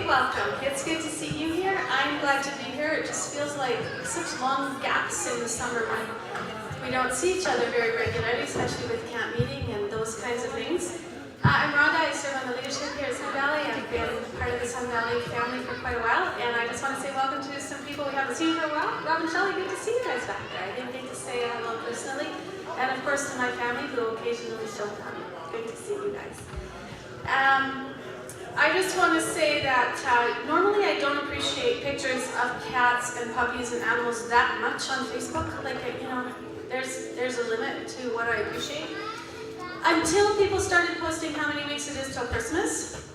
welcome. It's good to see you here. I'm glad to be here. It just feels like such long gaps in the summer when we don't see each other very regularly, especially with camp meeting and those kinds of things. I'm Rhonda. I serve on the leadership here at Sun Valley. I've been part of the Sun Valley family for quite a while, and I just want to say welcome to some people we haven't seen for a while. Rob and Shelley, good to see you guys back there. I didn't get to say hello personally. And of course to my family who occasionally show up. Good to see you guys. I just want to say that normally I don't appreciate pictures of cats and puppies and animals that much on Facebook. Like, you know, there's a limit to what I appreciate. Until people started posting how many weeks it is till Christmas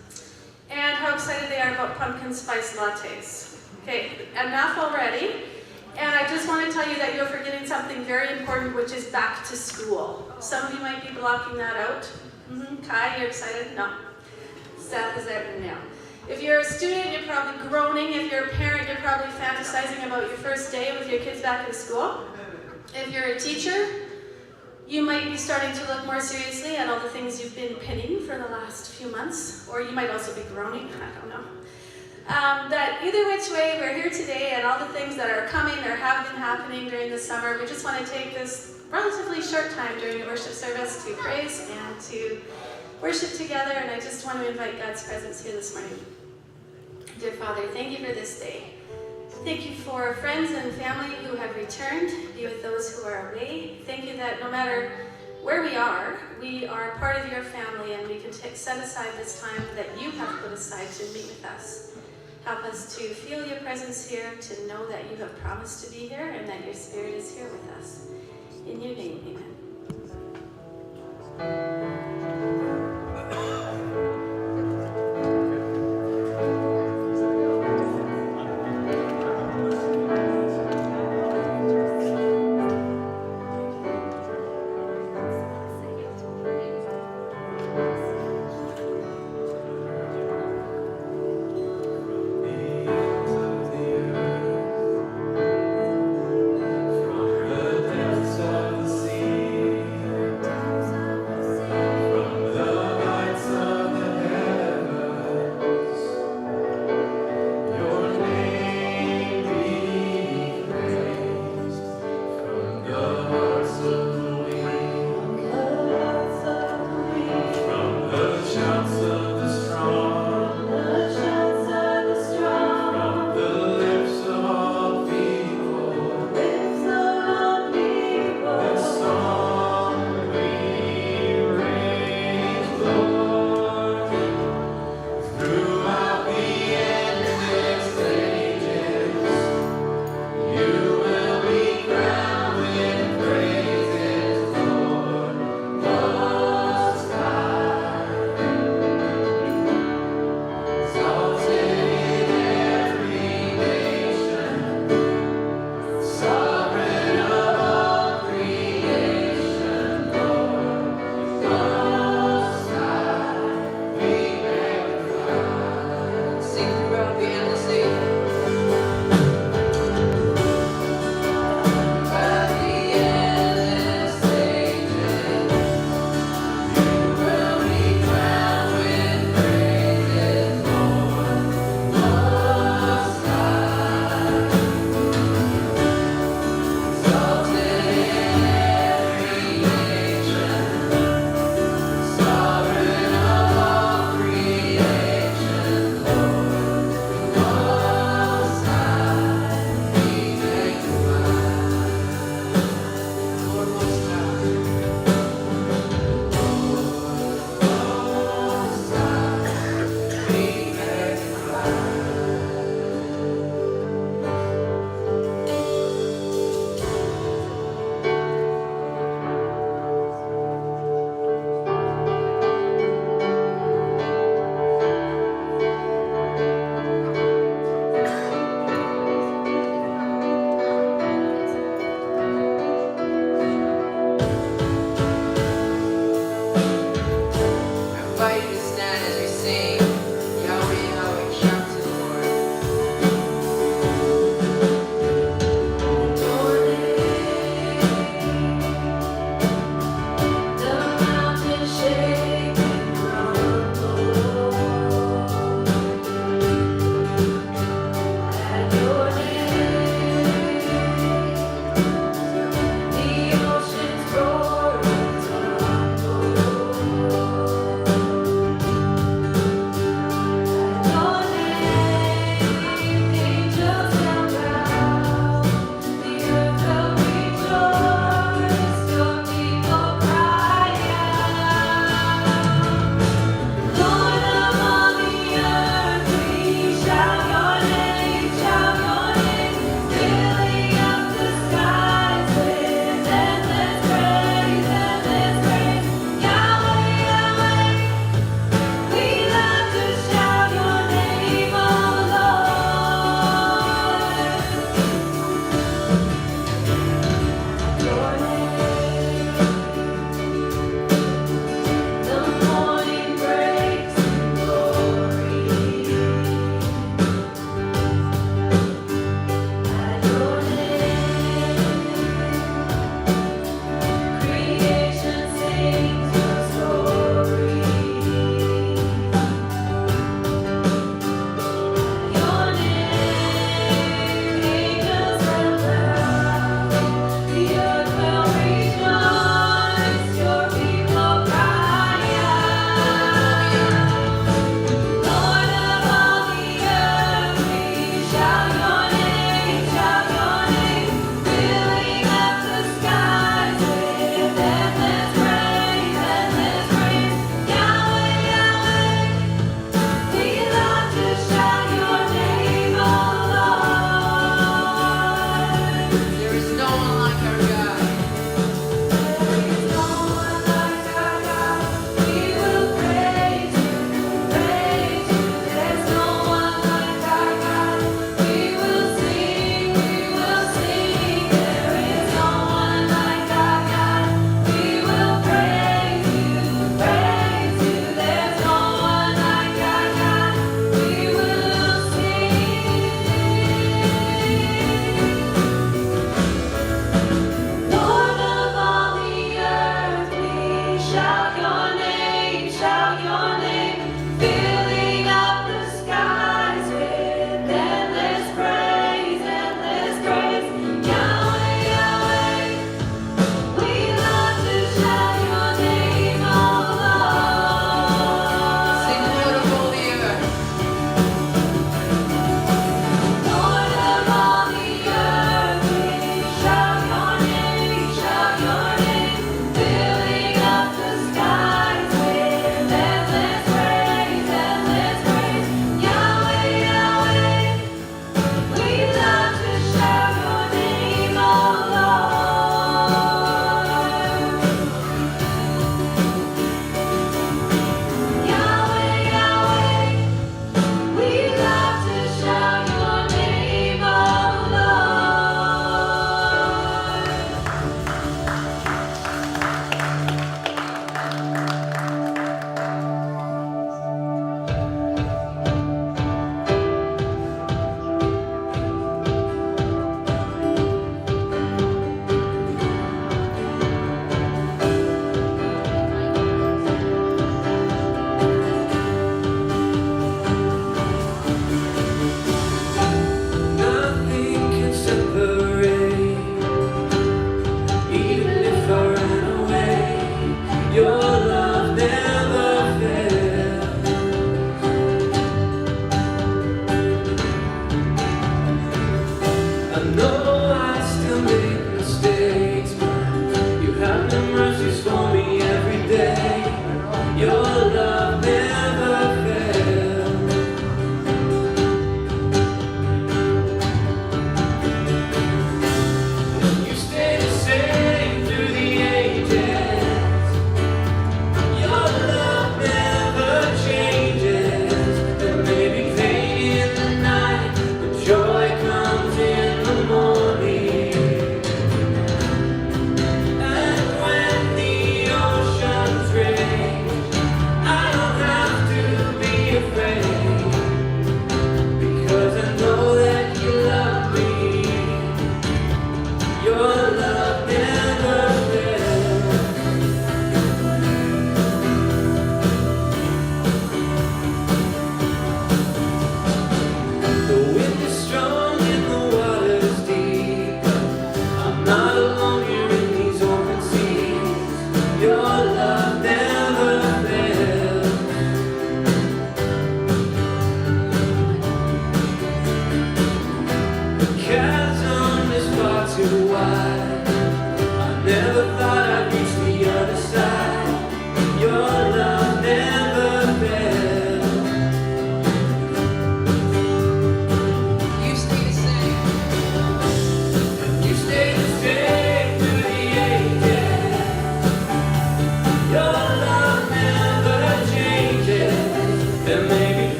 and how excited they are about pumpkin spice lattes. Okay, enough already. And I just want to tell you that you're forgetting something very important, which is back to school. Some of you might be blocking that out. Kai, you're excited? No. Seth is out now. If you're a student, you're probably groaning. If you're a parent, you're probably fantasizing about your first day with your kids back in school. If you're a teacher, you might be starting to look more seriously at all the things you've been pinning for the last few months, or you might also be groaning, I don't know. That either which way, we're here today, and all the things that are coming or have been happening during the summer, we just want to take this relatively short time during the worship service to praise and to worship together, and I just want to invite God's presence here this morning. Dear Father, thank you for this day. Thank you for friends and family who have returned. Be with those who are away. Thank you that no matter where we are part of your family, and we can set aside this time that you have put aside to meet with us. Help us to feel your presence here, to know that you have promised to be here, and that your Spirit is here with us. In your name, amen.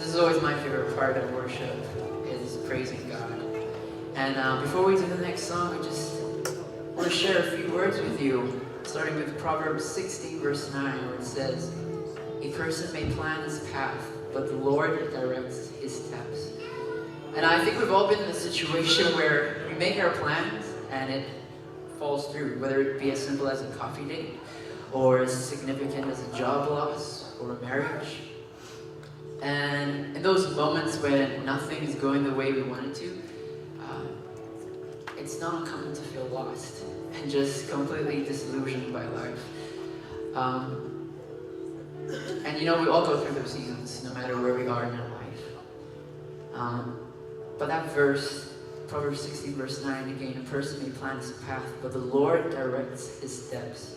is always my favorite part of worship, is praising God. And before we do the next song, I just want to share a few words with you, starting with Proverbs 16, verse 9, where it says, "A person may plan his path, but the Lord directs his steps." And I think we've all been in a situation where we make our plans and it falls through, whether it be as simple as a coffee date, or as significant as a job loss or a marriage. And in those moments when nothing is going the way we want it to, it's not uncommon to feel lost and just completely disillusioned by life. And you know, we all go through those seasons, no matter where we are in our life. But that verse, Proverbs 16, verse 9, again, "A person may plan his path, but the Lord directs his steps."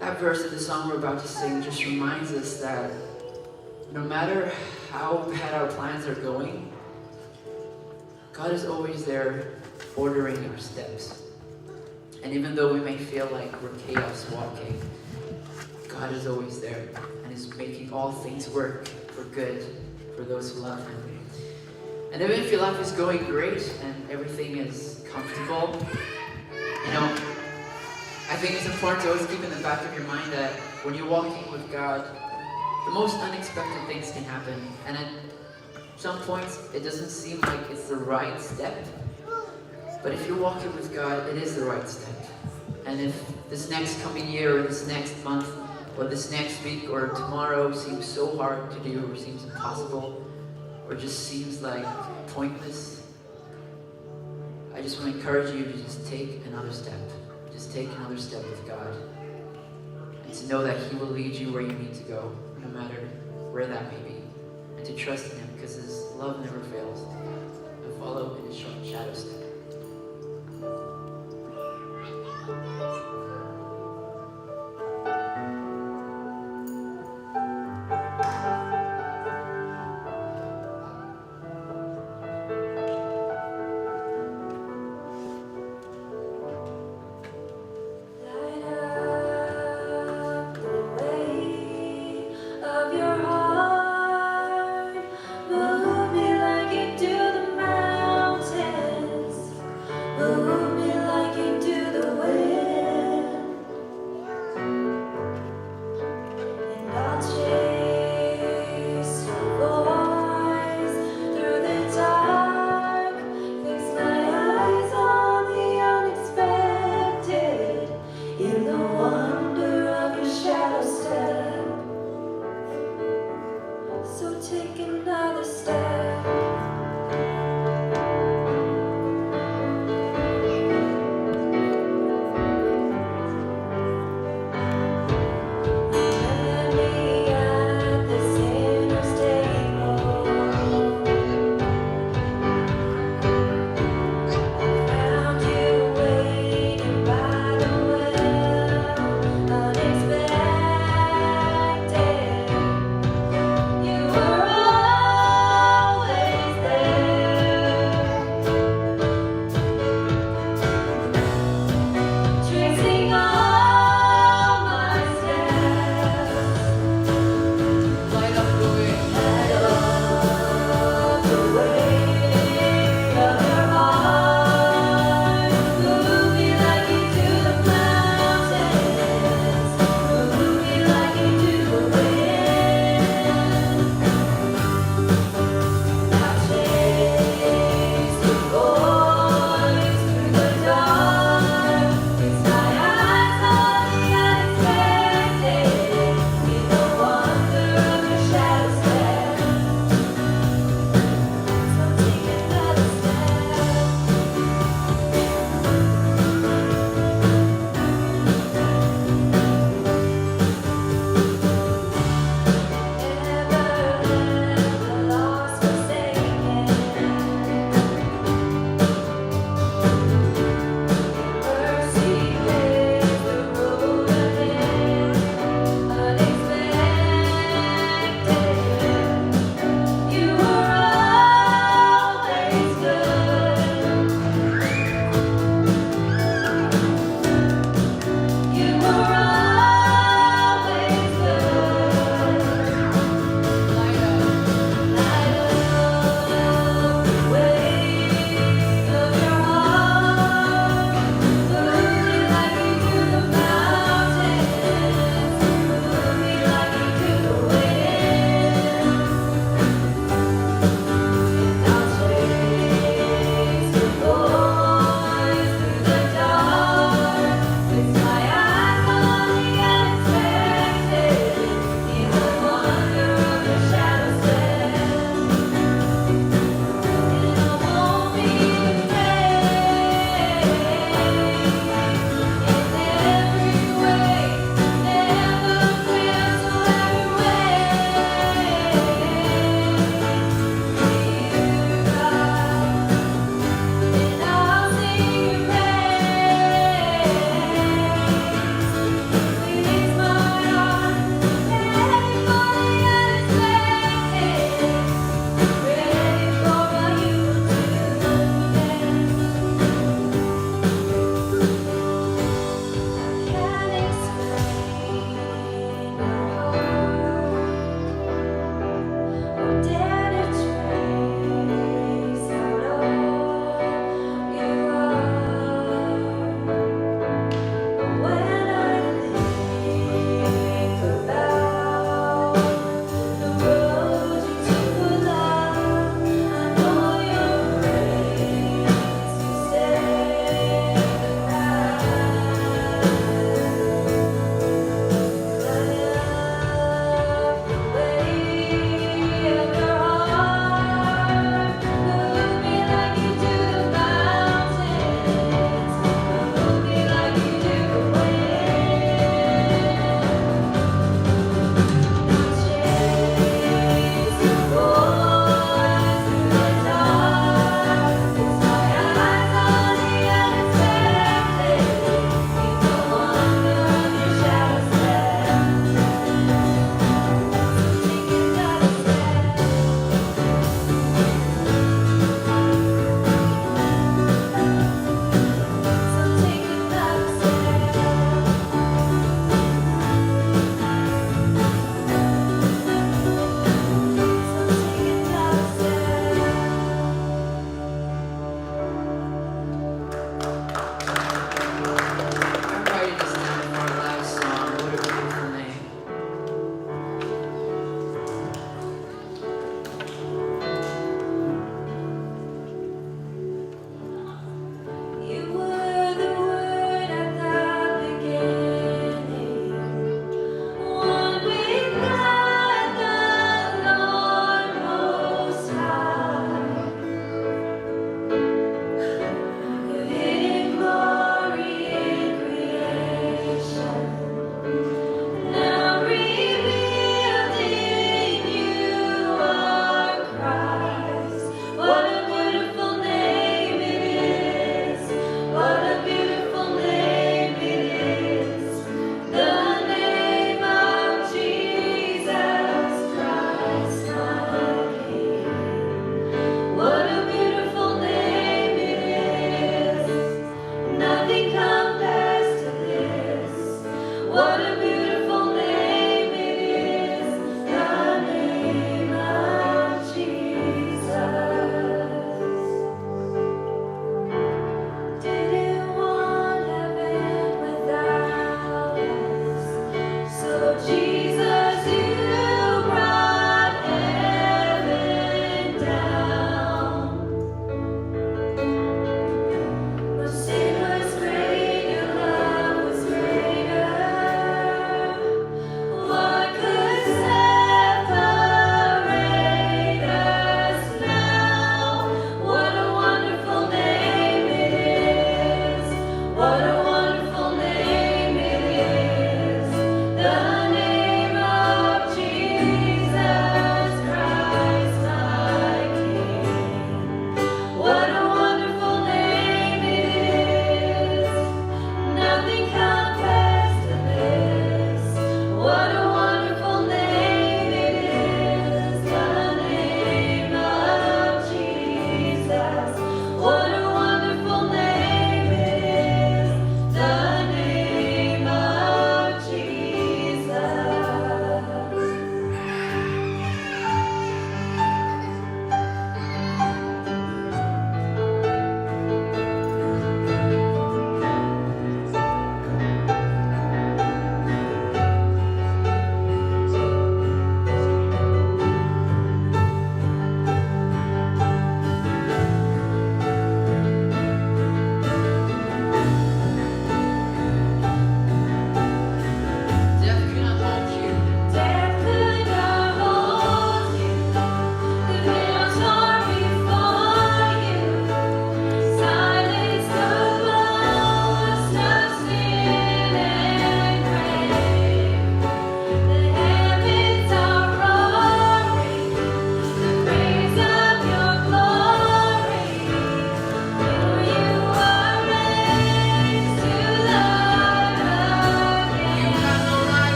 That verse of the song we're about to sing just reminds us that no matter how bad our plans are going, God is always there ordering our steps. And even though we may feel like we're chaos walking, God is always there and is making all things work for good for those who love Him. And even if your life is going great and everything is comfortable, you know, I think it's important to always keep in the back of your mind that when you're walking with God, the most unexpected things can happen. And at some points, it doesn't seem like it's the right step. But if you're walking with God, it is the right step. And if this next coming year, or this next month, or this next week, or tomorrow seems so hard to do, or seems impossible, or just seems like pointless, I just want to encourage you to just take another step. Just take another step with God. And to know that He will lead you where you need to go, no matter where that may be. And to trust in Him, because His love never fails. And follow in His shadow step.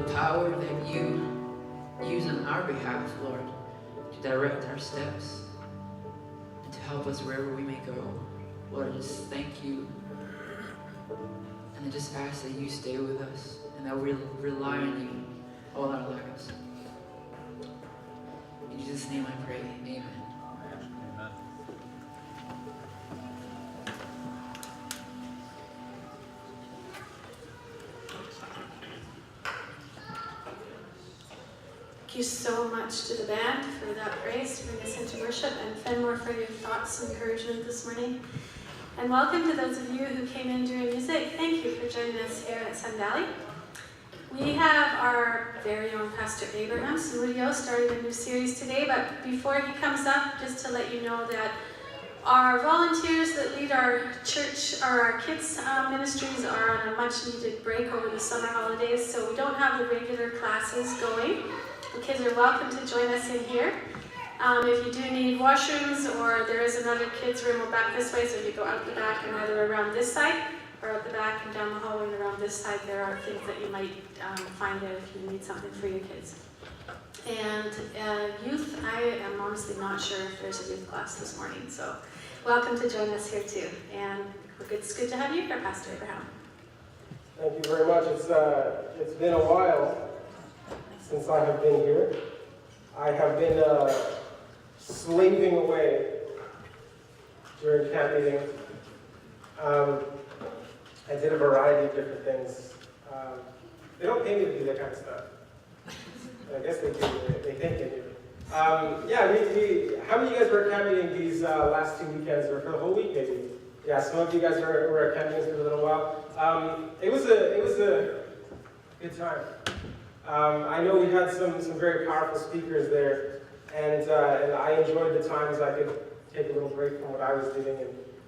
the power that you use on our behalf, Lord, to direct our steps and to help us wherever we may go. Lord, I just thank you. And I just ask that you stay with us and that we rely on you all our lives. In Jesus' name I pray, amen. Thank you so much to the band for that praise, to bring us into worship, and Fenmore for your thoughts and encouragement this morning. And welcome to those of you who came in during music. Thank you for joining us here at Sun Valley. We have our very own Pastor Abraham Samudio starting a new series today, but before he comes up, just to let you know that our volunteers that lead our church, or our kids ministries, are on a much needed break over the summer holidays, so we don't have the regular classes going. The kids are welcome to join us in here. If you do need washrooms, or there is another kids room back this way, so you go out the back and either around this side, or out the back and down the hallway and around this side, there are things that you might find there if you need something for your kids. And youth, I am honestly not sure if there's a youth class this morning, so welcome to join us here too. And it's good to have you here, Pastor Abraham. Thank you very much. It's been a while since I have been here. I have been slaving away during camp meetings. I did a variety of different things. They don't pay me to do that kind of stuff. I guess they do. They think they do. How many of you guys were at camp meeting these last 2 weekends, or for the whole week maybe? Yeah, some of you guys were at camp meetings for a little while. It was a good time. I know we had some very powerful speakers there, and I enjoyed the times I could take a little break from what I was doing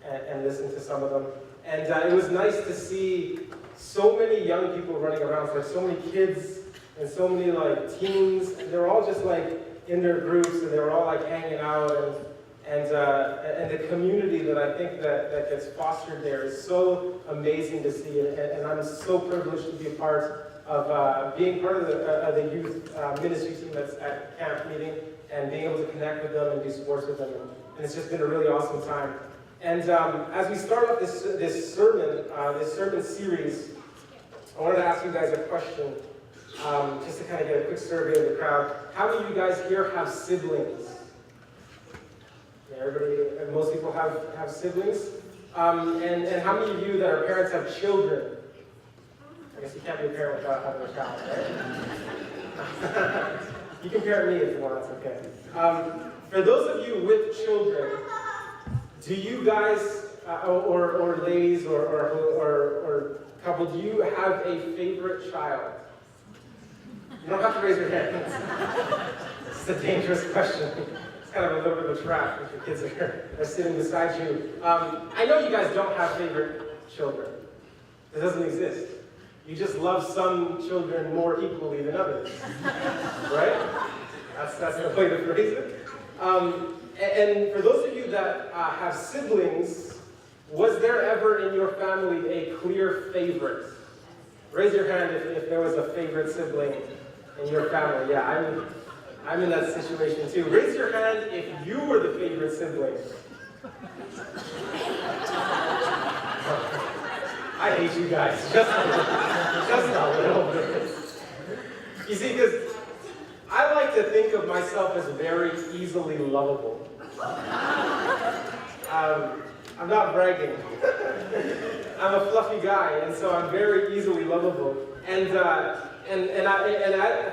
and listen to some of them. And it was nice to see so many young people running around, like so many kids and so many like teens, and they're all just like in their groups, and they were all like hanging out, and the community that I think that gets fostered there is so amazing to see, and I'm so privileged to be a part of being part of the youth ministry team that's at camp meeting, and being able to connect with them and do sports with them, and it's just been a really awesome time. And as we start off this sermon series, I wanted to ask you guys a question, just to kind of get a quick survey of the crowd. How many of you guys here have siblings? Yeah, everybody, most people have siblings. And how many of you that are parents have children? I guess you can't be a parent without having a child, right? You can parent me if you want, that's okay. For those of you with children, do you guys, or ladies, or couple, do you have a favorite child? You don't have to raise your hands. This is a dangerous question. It's kind of a little bit of a trap if your kids are sitting beside you. I know you guys don't have favorite children. It doesn't exist. You just love some children more equally than others, right? That's the way to phrase it. And for those of you that have siblings, was there ever in your family a clear favorite? Raise your hand if there was a favorite sibling in your family. Yeah, I'm in that situation too. Raise your hand if you were the favorite sibling. I hate you guys, just a little bit. You see, because I like to think of myself as very easily lovable. I'm not bragging. I'm a fluffy guy, and so I'm very easily lovable. And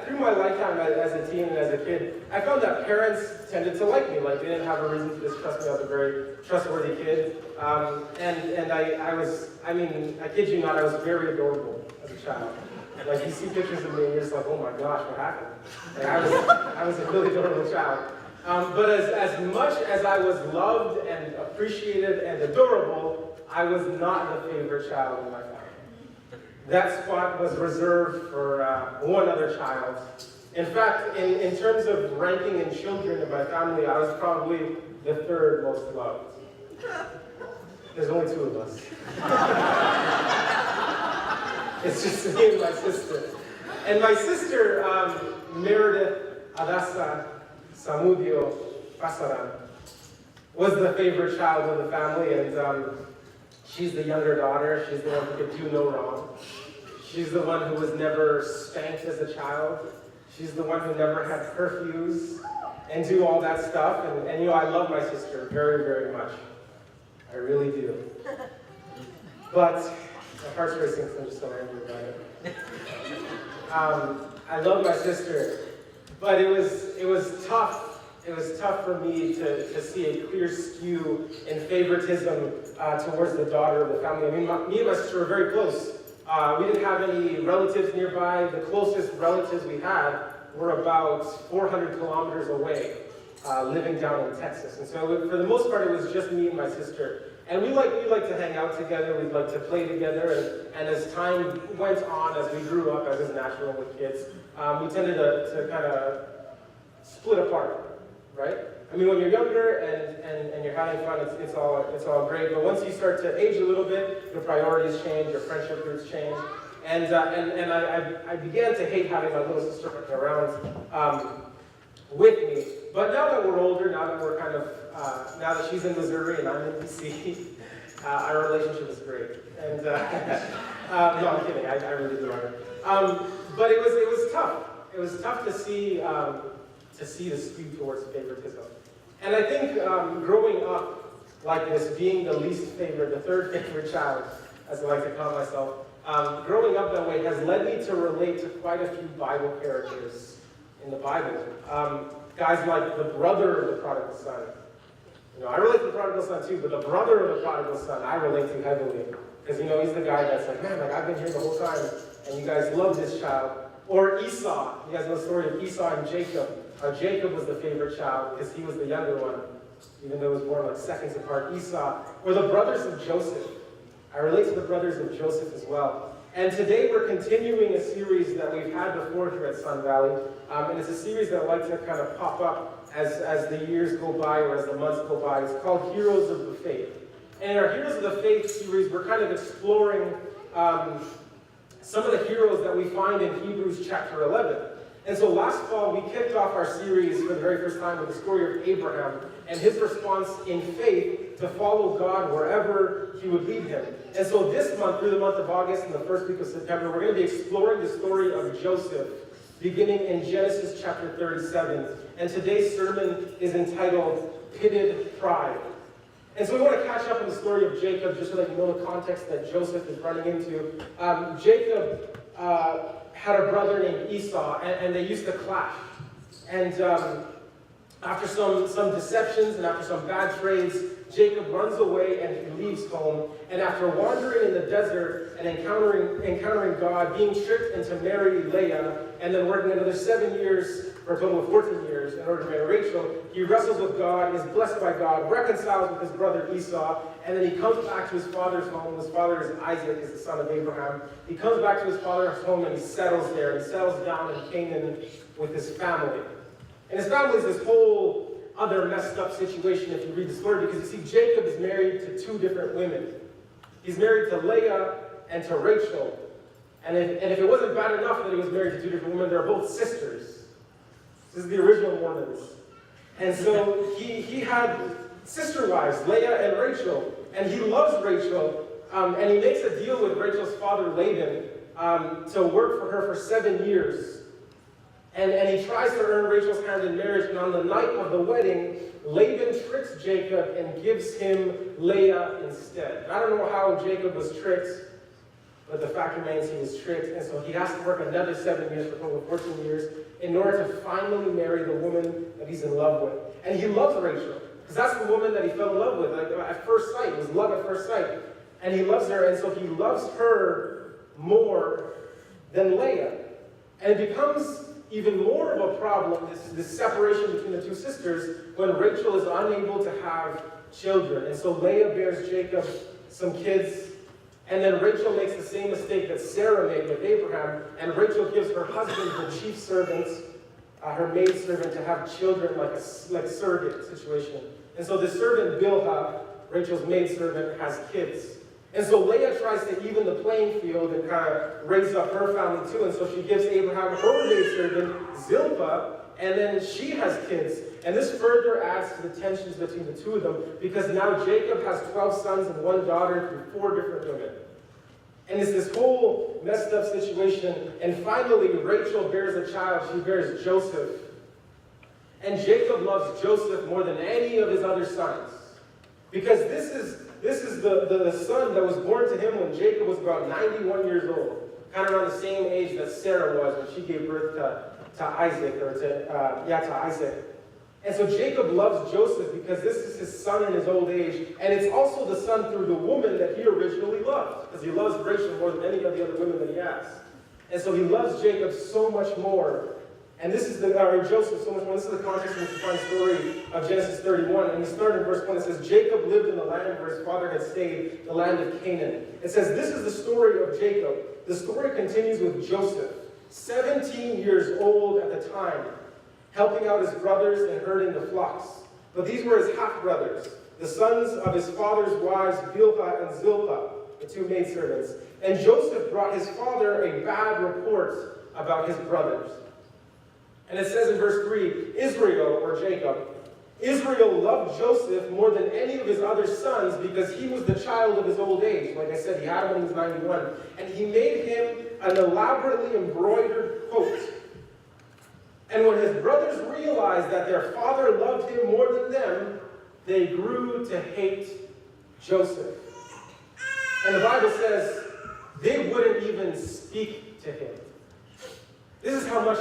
through my lifetime as a teen and as a kid, I found that parents tended to like me. Like, they didn't have a reason to distrust me. I was a very trustworthy kid. I kid you not, I was very adorable as a child. Like, you see pictures of me and you're just like, oh my gosh, what happened? Like, I was a really adorable child. But as much as I was loved and appreciated and adorable, I was not the favorite child in my family. That spot was reserved for one other child. In fact, in terms of ranking in children in my family, I was probably the third most loved. There's only two of us. It's just me and my sister. And my sister, Meredith Adasa Samudio Pasaran, was the favorite child of the family, and she's the younger daughter. She's the one who could do no wrong. She's the one who was never spanked as a child. She's the one who never had curfews and do all that stuff. And you know, I love my sister very, very much. I really do. But my heart's racing because I'm just so angry about it. I love my sister, but it was tough. It was tough for me to see a clear skew in favoritism towards the daughter of the family. I mean, me and my sister were very close. We didn't have any relatives nearby. The closest relatives we had were about 400 kilometers away, living down in Texas. And so for the most part, it was just me and my sister. And we like to hang out together, we'd like to play together, and as time went on, as we grew up, as is natural with kids, we tended to kind of split apart, right? I mean, when you're younger and you're having fun, it's all great, but once you start to age a little bit, your priorities change, your friendship groups change, and I began to hate having my little sister around with me. But now that we're older, now that we're kind of, now that she's in Missouri and I'm in DC, our relationship is great. And no, I'm kidding. I really do love her. But it was tough. It was tough to see the skew towards favoritism. And I think growing up like this, being the least favorite, the third favorite child, as I like to call myself, growing up that way has led me to relate to quite a few Bible characters in the Bible. Guys like the brother of the prodigal son. You know, I relate to the prodigal son too, but the brother of the prodigal son, I relate to heavily. Because, you know, he's the guy that's like, man, like, I've been here the whole time, and you guys love this child. Or Esau. You guys know the story of Esau and Jacob. Jacob was the favorite child because he was the younger one, even though he was born like seconds apart. Esau. Or the brothers of Joseph. I relate to the brothers of Joseph as well. And today we're continuing a series that we've had before here at Sun Valley. And it's a series that I like to kind of pop up as the years go by or as the months go by. It's called Heroes of the Faith. And in our Heroes of the Faith series, we're kind of exploring some of the heroes that we find in Hebrews chapter 11. And so last fall, we kicked off our series for the very first time with the story of Abraham and his response in faith to follow God wherever he would lead him. And so this month, through the month of August and the first week of September, we're going to be exploring the story of Joseph, beginning in Genesis chapter 37. And today's sermon is entitled, Pitted Pride. And so we want to catch up on the story of Jacob, just so that you know the context that Joseph is running into. Jacob had a brother named Esau, and they used to clash. And after some deceptions and after some bad trades, Jacob runs away and he leaves home. And after wandering in the desert and encountering God, being tricked into marrying Leah, and then working another 7 years, or a total of 14 years, in order to marry Rachel, he wrestles with God, is blessed by God, reconciles with his brother Esau, and then he comes back to his father's home. His father is Isaac, is the son of Abraham. He comes back to his father's home and he settles there. He settles down in Canaan with his family. And his family is this whole other messed up situation if you read the story, because you see Jacob is married to two different women. He's married to Leah and to Rachel. And if it wasn't bad enough that he was married to two different women, they're both sisters. This is the original Mormons. And so he had sister wives, Leah and Rachel. And he loves Rachel. And he makes a deal with Rachel's father, Laban, to work for her for 7 years. And he tries to earn Rachel's hand in marriage, and on the night of the wedding, Laban tricks Jacob and gives him Leah instead. And I don't know how Jacob was tricked, but the fact remains he was tricked, and so he has to work another 7 years, for a total of 14 years, in order to finally marry the woman that he's in love with. And he loves Rachel, because that's the woman that he fell in love with, like at first sight. It was love at first sight. And he loves her, and so he loves her more than Leah. And it becomes even more of a problem, this separation between the two sisters, when Rachel is unable to have children. And so Leah bears Jacob some kids, and then Rachel makes the same mistake that Sarah made with Abraham, and Rachel gives her husband, her chief servant, her maidservant, to have children like a surrogate situation. And so the servant Bilhah, Rachel's maidservant, has kids. And so Leah tries to even the playing field and kind of raise up her family too. And so she gives Abraham her maidservant, Zilpah, and then she has kids. And this further adds to the tensions between the two of them, because now Jacob has 12 sons and 1 daughter through 4 different women. And it's this whole messed up situation. And finally, Rachel bears a child. She bears Joseph. And Jacob loves Joseph more than any of his other sons. Because this is the son that was born to him when Jacob was about 91 years old. Kind of around the same age that Sarah was when she gave birth to Isaac, to Isaac. And so Jacob loves Joseph because this is his son in his old age, and it's also the son through the woman that he originally loved, because he loves Rachel more than any of the other women that he has. And so he loves Jacob so much more. And this is Joseph so much more. This is the context in which we find the story of Genesis 31. And we start in verse 1. It says, Jacob lived in the land where his father had stayed, the land of Canaan. It says, this is the story of Jacob. The story continues with Joseph, 17 years old at the time, helping out his brothers and herding the flocks. But these were his half-brothers, the sons of his father's wives, Bilhah and Zilpah, the 2 maidservants. And Joseph brought his father a bad report about his brothers. And it says in verse 3, Israel, or Jacob, Israel loved Joseph more than any of his other sons because he was the child of his old age. Like I said, he had him when he was 91. And he made him an elaborately embroidered coat. And when his brothers realized that their father loved him more than them, they grew to hate Joseph. And the Bible says they wouldn't even speak to him. This is how much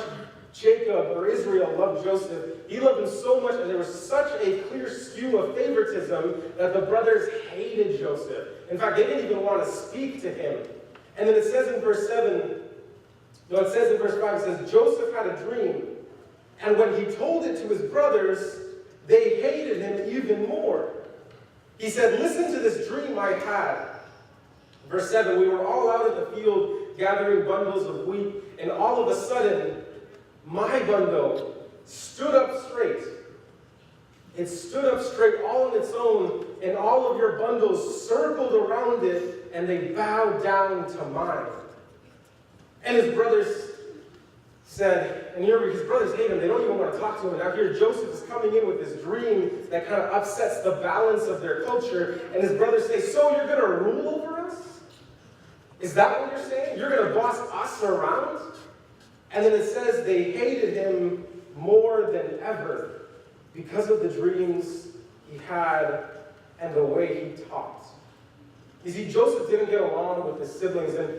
Jacob, or Israel, loved Joseph. He loved him so much, and there was such a clear skew of favoritism that the brothers hated Joseph. In fact, they didn't even want to speak to him. And then it says in verse 5, it says, Joseph had a dream, and when he told it to his brothers, they hated him even more. He said, listen to this dream I had. Verse 7, we were all out in the field gathering bundles of wheat, and all of a sudden, my bundle stood up straight. It stood up straight all on its own, and all of your bundles circled around it, and they bowed down to mine. And his brothers said, and his brothers hate him, they don't even want to talk to him. And now here Joseph is coming in with this dream that kind of upsets the balance of their culture, and his brothers say, so you're going to rule over us? Is that what you're saying? You're going to boss us around? And then it says they hated him more than ever because of the dreams he had and the way he talked. You see, Joseph didn't get along with his siblings, and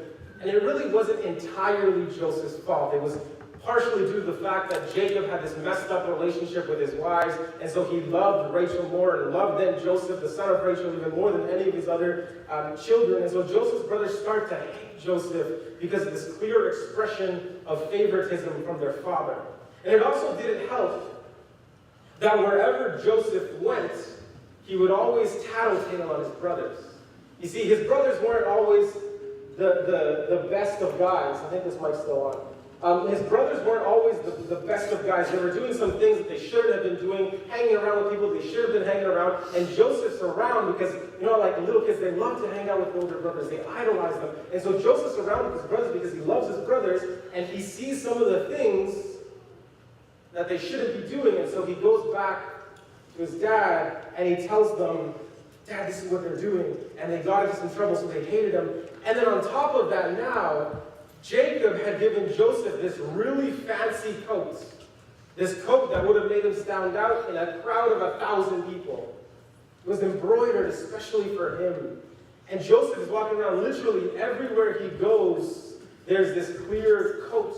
it really wasn't entirely Joseph's fault. It was partially due to the fact that Jacob had this messed up relationship with his wives, and so he loved Rachel more and loved then Joseph, the son of Rachel, even more than any of his other children. And so Joseph's brothers start to hate Joseph because of this clear expression of favoritism from their father. And it also didn't help that wherever Joseph went, he would always tattletale on his brothers. You see, his brothers weren't always the best of guys. I think this mic's still on. His brothers weren't always the best of guys. They were doing some things that they shouldn't have been doing, hanging around with people they should have been hanging around. And Joseph's around because, like little kids, they love to hang out with older brothers. They idolize them. And so Joseph's around with his brothers because he loves his brothers, and he sees some of the things that they shouldn't be doing. And so he goes back to his dad, and he tells them, Dad, this is what they're doing. And they got into some trouble, so they hated him. And then on top of that now, Jacob had given Joseph this really fancy coat. This coat that would have made him stand out in a crowd of 1,000 people. It was embroidered especially for him. And Joseph is walking around literally everywhere he goes. There's this clear coat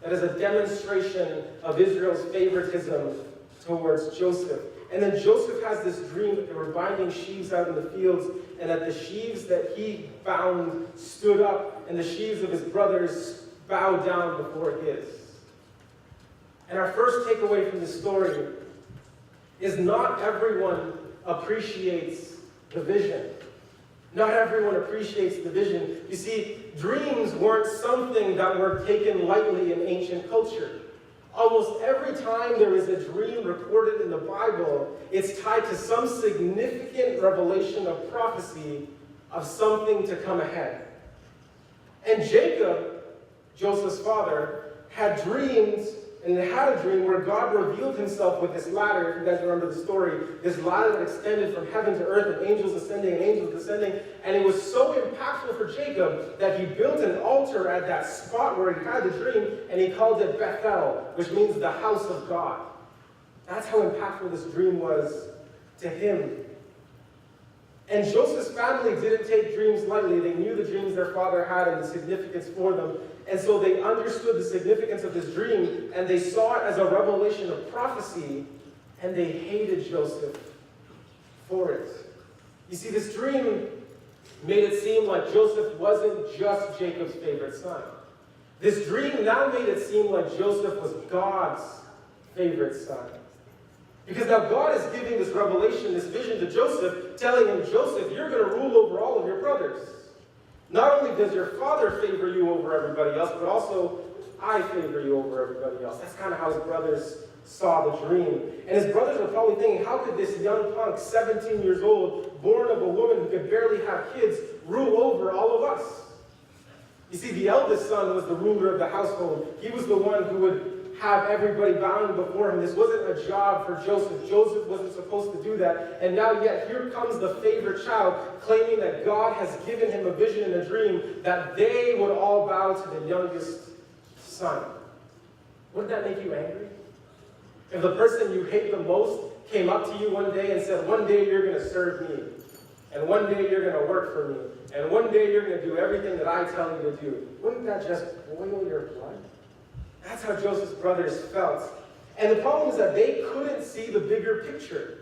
that is a demonstration of Israel's favoritism towards Joseph. And then Joseph has this dream that they were binding sheaves out in the fields, and that the sheaves that he bound stood up, and the sheaves of his brothers bowed down before his. And our first takeaway from this story is not everyone appreciates the vision. Not everyone appreciates the vision. You see, dreams weren't something that were taken lightly in ancient culture. Almost every time there is a dream recorded in the Bible, it's tied to some significant revelation of prophecy of something to come ahead. And Jacob, Joseph's father, had dreams, and had a dream where God revealed himself with this ladder, if you guys remember the story, this ladder that extended from heaven to earth, and angels ascending and angels descending. And it was so impactful for Jacob that he built an altar at that spot where he had the dream, and he called it Bethel, which means the house of God. That's how impactful this dream was to him. And Joseph's family didn't take dreams lightly. They knew the dreams their father had and the significance for them. And so they understood the significance of this dream, and they saw it as a revelation of prophecy, and they hated Joseph for it. You see, this dream made it seem like Joseph wasn't just Jacob's favorite son. This dream now made it seem like Joseph was God's favorite son. Because now God is giving this revelation, this vision to Joseph, telling him, Joseph, you're going to rule over all of your brothers. Not only does your father favor you over everybody else, but also I favor you over everybody else. That's kind of how his brothers saw the dream. And his brothers were probably thinking, how could this young punk, 17 years old, born of a woman who could barely have kids, rule over all of us? You see, the eldest son was the ruler of the household. He was the one who would have everybody bowing before him. This wasn't a job for Joseph. Joseph wasn't supposed to do that. And now yet here comes the favorite child claiming that God has given him a vision and a dream that they would all bow to the youngest son. Wouldn't that make you angry? If the person you hate the most came up to you one day and said, one day you're going to serve me, and one day you're going to work for me, and one day you're going to do everything that I tell you to do, wouldn't that just boil your blood? That's how Joseph's brothers felt. And the problem is that they couldn't see the bigger picture.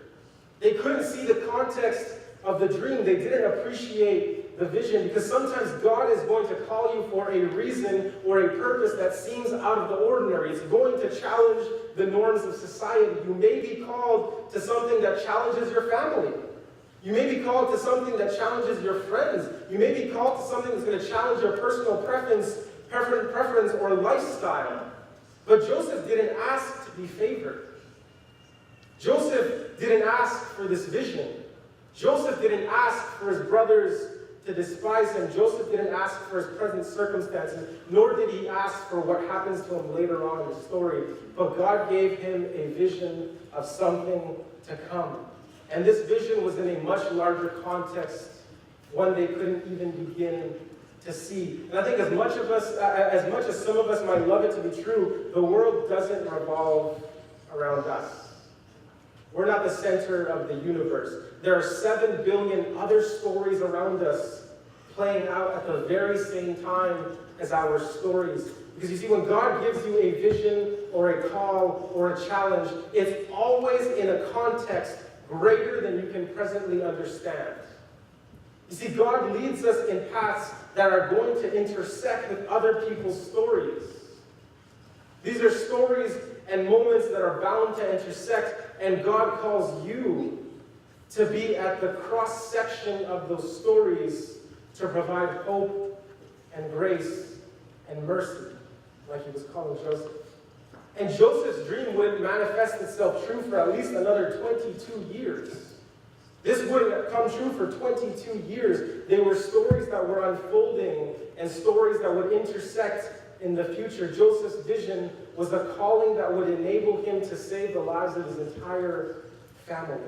They couldn't see the context of the dream. They didn't appreciate the vision, because sometimes God is going to call you for a reason or a purpose that seems out of the ordinary. It's going to challenge the norms of society. You may be called to something that challenges your family. You may be called to something that challenges your friends. You may be called to something that's going to challenge your personal preference or lifestyle. But Joseph didn't ask to be favored. Joseph didn't ask for this vision. Joseph didn't ask for his brothers to despise him. Joseph didn't ask for his present circumstances, nor did he ask for what happens to him later on in the story. But God gave him a vision of something to come. And this vision was in a much larger context, one they couldn't even begin to see. And I think as much as some of us might love it to be true, the world doesn't revolve around us. We're not the center of the universe. There are 7 billion other stories around us playing out at the very same time as our stories. Because you see, when God gives you a vision or a call or a challenge, it's always in a context greater than you can presently understand. You see, God leads us in paths that are going to intersect with other people's stories. These are stories and moments that are bound to intersect, and God calls you to be at the cross-section of those stories to provide hope and grace and mercy, like he was calling Joseph. And Joseph's dream would manifest itself true for at least another 22 years. This wouldn't come true for 22 years. They were stories that were unfolding and stories that would intersect in the future. Joseph's vision was a calling that would enable him to save the lives of his entire family.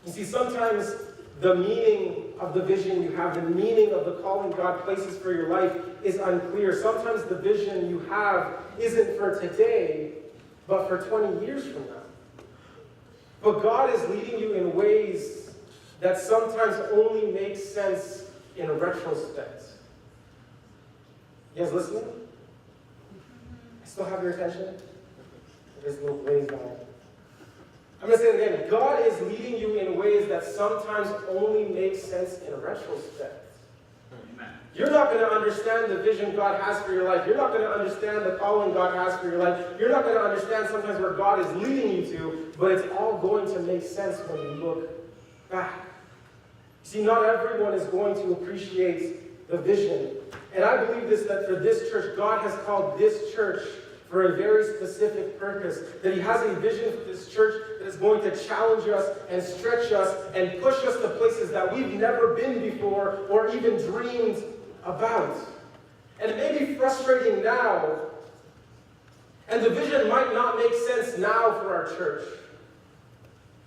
You see, sometimes the meaning of the vision you have, the meaning of the calling God places for your life is unclear. Sometimes the vision you have isn't for today, but for 20 years from now. But God is leading you in ways that sometimes only make sense in retrospect. You guys listening? I still have your attention? There's a little glaze on it. I'm going to say it again. God is leading you in ways that sometimes only make sense in retrospect. Amen. You're not going to understand the vision God has for your life. You're not going to understand the calling God has for your life. You're not going to understand sometimes where God is leading you to, but it's all going to make sense when you look back. See, not everyone is going to appreciate the vision. And I believe this, that for this church, God has called this church for a very specific purpose, that he has a vision for this church that is going to challenge us and stretch us and push us to places that we've never been before or even dreamed about. And it may be frustrating now, and the vision might not make sense now for our church,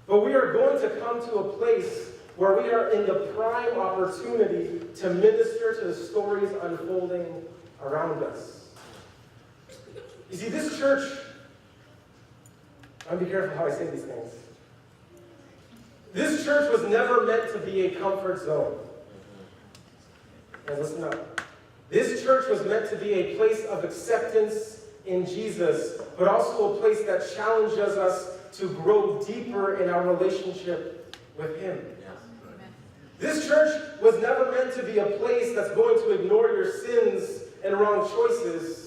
but we are going to come to a place where we are in the prime opportunity to minister to the stories unfolding around us. You see, this church, I'll be careful how I say these things. This church was never meant to be a comfort zone. Now listen up. This church was meant to be a place of acceptance in Jesus, but also a place that challenges us to grow deeper in our relationship with Him. This church was never meant to be a place that's going to ignore your sins and wrong choices.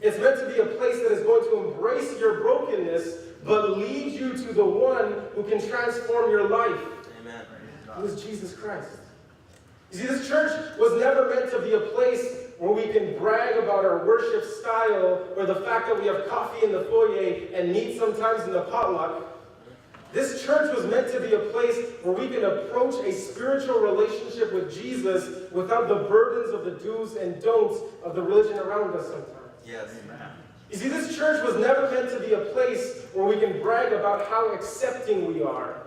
It's meant to be a place that is going to embrace your brokenness, but lead you to the one who can transform your life. Amen. Who is Jesus Christ. You see, this church was never meant to be a place where we can brag about our worship style or the fact that we have coffee in the foyer and meat sometimes in the potluck. This church was meant to be a place where we can approach a spiritual relationship with Jesus without the burdens of the do's and don'ts of the religion around us sometimes. Yes. You see, this church was never meant to be a place where we can brag about how accepting we are.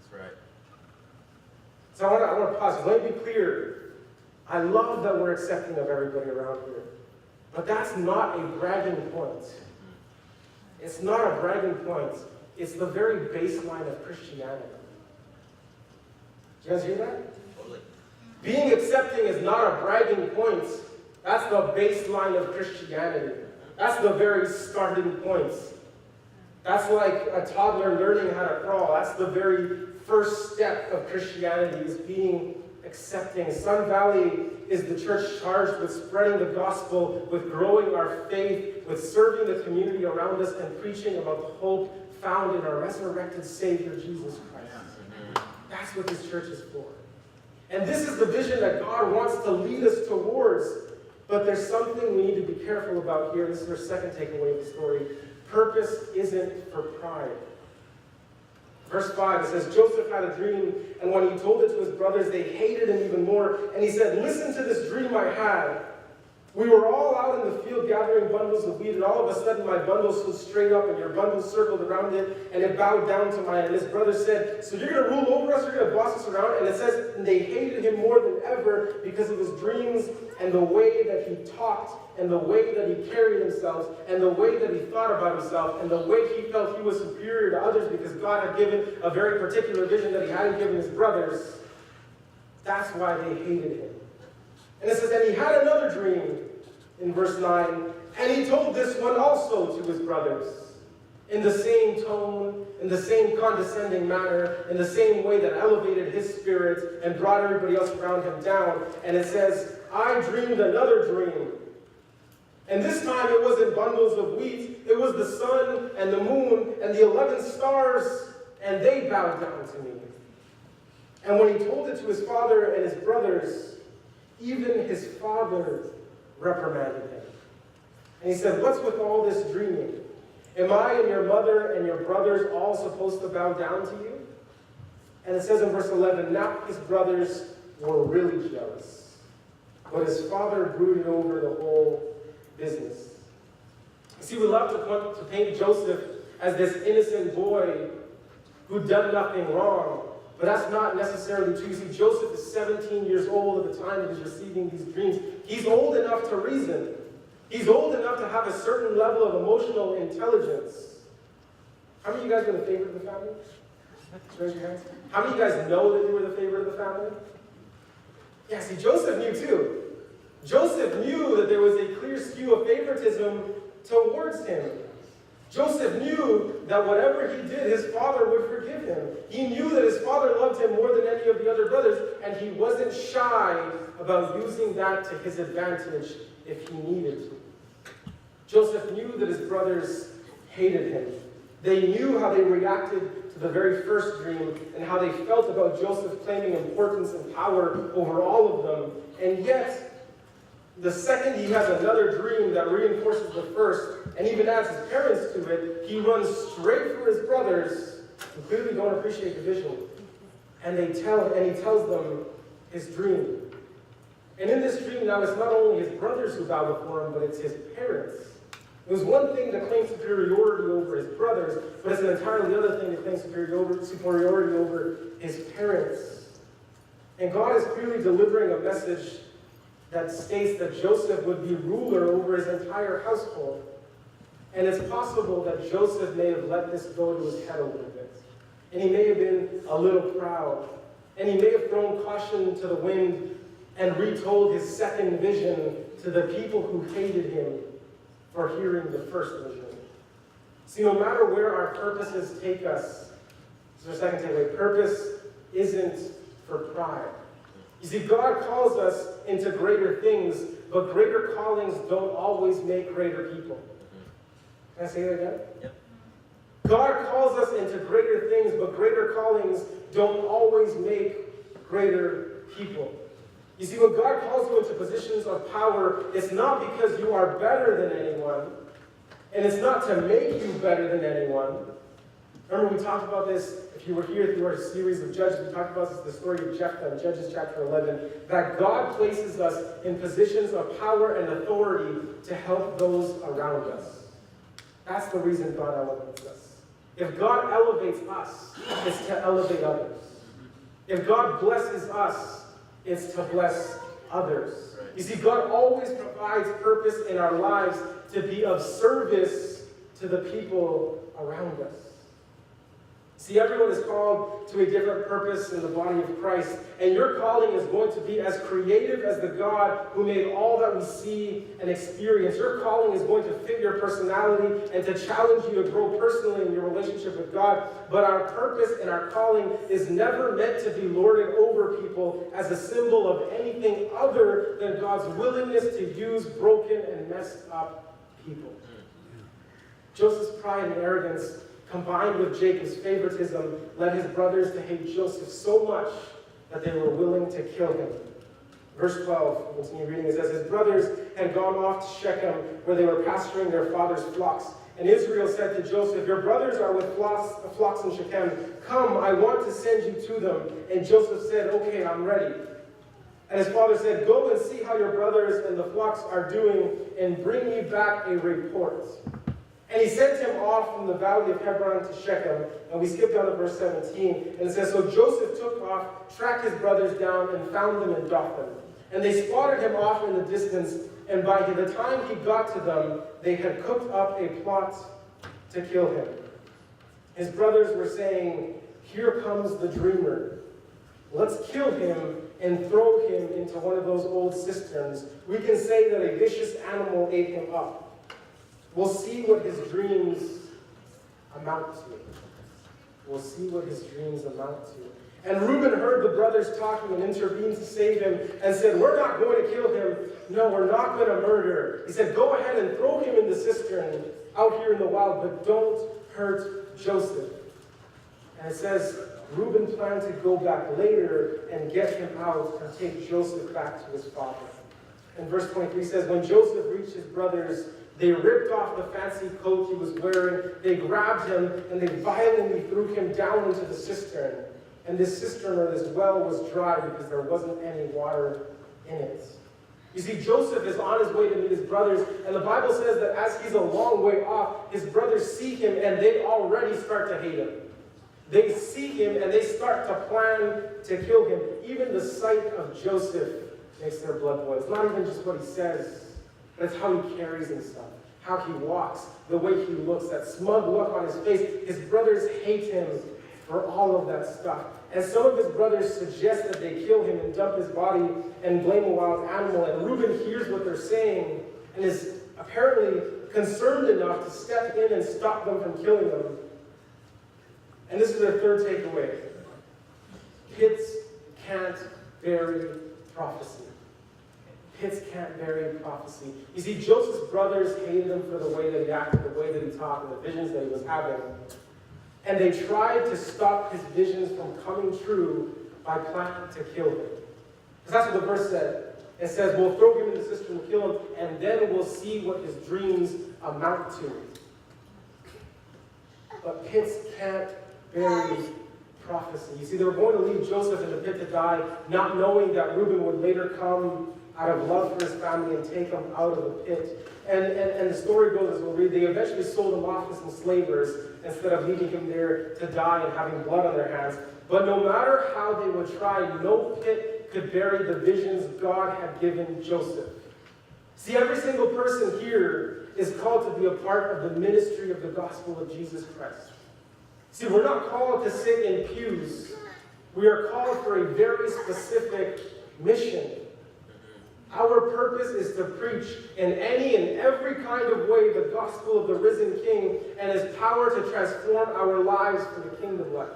That's right. So I want to pause. Let me be clear. I love that we're accepting of everybody around here. But that's not a bragging point. It's not a bragging point. It's the very baseline of Christianity. Did you guys hear that? Totally. Being accepting is not a bragging point. That's the baseline of Christianity. That's the very starting point. That's like a toddler learning how to crawl. That's the very first step of Christianity, is being accepting. Sun Valley is the church charged with spreading the gospel, with growing our faith, with serving the community around us, and preaching about the hope found in our resurrected Savior, Jesus Christ. That's what this church is for. And this is the vision that God wants to lead us towards. But there's something we need to be careful about here. This is our second takeaway of the story. Purpose isn't for pride. Verse 5, it says, Joseph had a dream, and when he told it to his brothers, they hated him even more. And he said, listen to this dream I had. We were all out in the field gathering bundles of wheat, and all of a sudden my bundle stood straight up, and your bundle circled around it, and it bowed down to mine. And his brother said, so you're going to rule over us, you're going to boss us around? And it says, and they hated him more than ever because of his dreams and the way that he talked, and the way that he carried himself, and the way that he thought about himself, and the way he felt he was superior to others because God had given a very particular vision that he hadn't given his brothers. That's why they hated him. And it says, and he had another dream in verse 9, and he told this one also to his brothers, in the same tone, in the same condescending manner, in the same way that elevated his spirit and brought everybody else around him down. And it says, I dreamed another dream. And this time it wasn't bundles of wheat, it was the sun and the moon and the 11 stars, and they bowed down to me. And when he told it to his father and his brothers, even his father reprimanded him. And he said, what's with all this dreaming? Am I and your mother and your brothers all supposed to bow down to you? And it says in verse 11, now his brothers were really jealous, but his father brooded over the whole business. You see, we love to paint Joseph as this innocent boy who'd done nothing wrong. But that's not necessarily true. You see, Joseph is 17 years old at the time that he's receiving these dreams. He's old enough to reason. He's old enough to have a certain level of emotional intelligence. How many of you guys were the favorite of the family? Raise your hands. How many of you guys know that you were the favorite of the family? Yeah, see, Joseph knew too. Joseph knew that there was a clear skew of favoritism towards him. Joseph knew that whatever he did, his father would forgive him. He knew that his father loved him more than any of the other brothers, and he wasn't shy about using that to his advantage if he needed to. Joseph knew that his brothers hated him. They knew how they reacted to the very first dream and how they felt about Joseph claiming importance and power over all of them. And yet, the second he has another dream that reinforces the first, and even adds his parents to it, he runs straight for his brothers, who clearly don't appreciate the vision. And he tells them his dream. And in this dream now, it's not only his brothers who bow before him, but it's his parents. It was one thing to claim superiority over his brothers, but it's an entirely other thing to claim superiority over his parents. And God is clearly delivering a message that states that Joseph would be ruler over his entire household. And it's possible that Joseph may have let this go to his head a little bit. And he may have been a little proud. And he may have thrown caution to the wind and retold his second vision to the people who hated him for hearing the first vision. See, no matter where our purposes take us, this is our second takeaway, purpose isn't for pride. You see, God calls us into greater things, but greater callings don't always make greater people. Can I say that again? Yep. God calls us into greater things, but greater callings don't always make greater people. You see, when God calls you into positions of power, it's not because you are better than anyone, and it's not to make you better than anyone. Remember, we talked about this, if you were here through our series of Judges, we talked about this, the story of Jephthah in Judges chapter 11, that God places us in positions of power and authority to help those around us. That's the reason God elevates us. If God elevates us, it's to elevate others. If God blesses us, it's to bless others. You see, God always provides purpose in our lives to be of service to the people around us. See, everyone is called to a different purpose in the body of Christ, and your calling is going to be as creative as the God who made all that we see and experience. Your calling is going to fit your personality and to challenge you to grow personally in your relationship with God, but our purpose and our calling is never meant to be lorded over people as a symbol of anything other than God's willingness to use broken and messed up people. Joseph's pride and arrogance, combined with Jacob's favoritism, led his brothers to hate Joseph so much that they were willing to kill him. Verse 12, continue reading, it says, his brothers had gone off to Shechem, where they were pasturing their father's flocks. And Israel said to Joseph, your brothers are with flocks in Shechem. Come, I want to send you to them. And Joseph said, okay, I'm ready. And his father said, go and see how your brothers and the flocks are doing, and bring me back a report. And he sent him off from the valley of Hebron to Shechem. And we skip down to verse 17. And it says, so Joseph took off, tracked his brothers down, and found them in Dothan. And they spotted him off in the distance. And by the time he got to them, they had cooked up a plot to kill him. His brothers were saying, here comes the dreamer. Let's kill him and throw him into one of those old cisterns. We can say that a vicious animal ate him up. We'll see what his dreams amount to. We'll see what his dreams amount to. And Reuben heard the brothers talking and intervened to save him and said, we're not going to kill him. No, we're not going to murder. He said, go ahead and throw him in the cistern out here in the wild, but don't hurt Joseph. And it says, Reuben planned to go back later and get him out and take Joseph back to his father. And verse 23 says, when Joseph reached his brothers, they ripped off the fancy coat he was wearing, they grabbed him, and they violently threw him down into the cistern. And this cistern or this well was dry because there wasn't any water in it. You see, Joseph is on his way to meet his brothers, and the Bible says that as he's a long way off, his brothers see him and they already start to hate him. They see him and they start to plan to kill him. Even the sight of Joseph makes their blood boil. It's not even just what he says, but it's how he carries himself, how he walks, the way he looks, that smug look on his face. His brothers hate him for all of that stuff. And some of his brothers suggest that they kill him and dump his body and blame a wild animal. And Reuben hears what they're saying and is apparently concerned enough to step in and stop them from killing him. And this is their third takeaway. Kids can't bury prophecy. Kids can't bury prophecy. You see, Joseph's brothers hated him for the way that he acted, the way that he talked, and the visions that he was having. And they tried to stop his visions from coming true by planning to kill him. Because that's what the verse said. and says, we'll throw him in the cistern and kill him, and then we'll see what his dreams amount to. But pits can't bury prophecy. You see, they were going to leave Joseph in the pit to die, not knowing that Reuben would later come out of love for his family and take him out of the pit. And the story goes, as we'll read, they eventually sold him off to some slavers instead of leaving him there to die and having blood on their hands. But no matter how they would try, no pit could bury the visions God had given Joseph. See, every single person here is called to be a part of the ministry of the gospel of Jesus Christ. See, we're not called to sit in pews. We are called for a very specific mission. Our purpose is to preach in any and every kind of way the gospel of the risen King and his power to transform our lives for the kingdom life.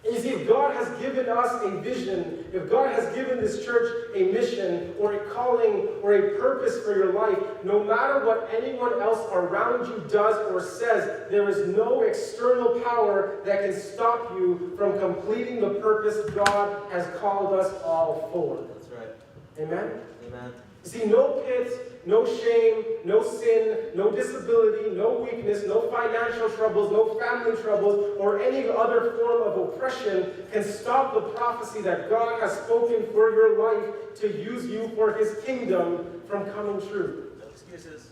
And you see, if God has given us a vision, if God has given this church a mission or a calling or a purpose for your life, no matter what anyone else around you does or says, there is no external power that can stop you from completing the purpose God has called us all for. That's right. Amen? Amen. You see, no pit, no shame, no sin, no disability, no weakness, no financial troubles, no family troubles, or any other form of oppression can stop the prophecy that God has spoken for your life to use you for his kingdom from coming true. No excuses.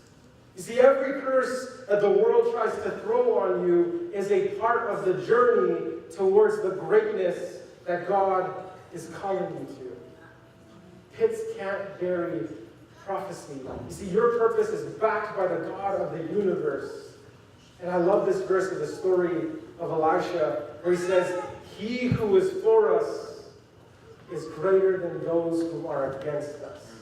You see, every curse that the world tries to throw on you is a part of the journey towards the greatness that God is calling you to. Pits can't bury prophecy. You see, your purpose is backed by the God of the universe. And I love this verse of the story of Elisha, where he says, he who is for us is greater than those who are against us.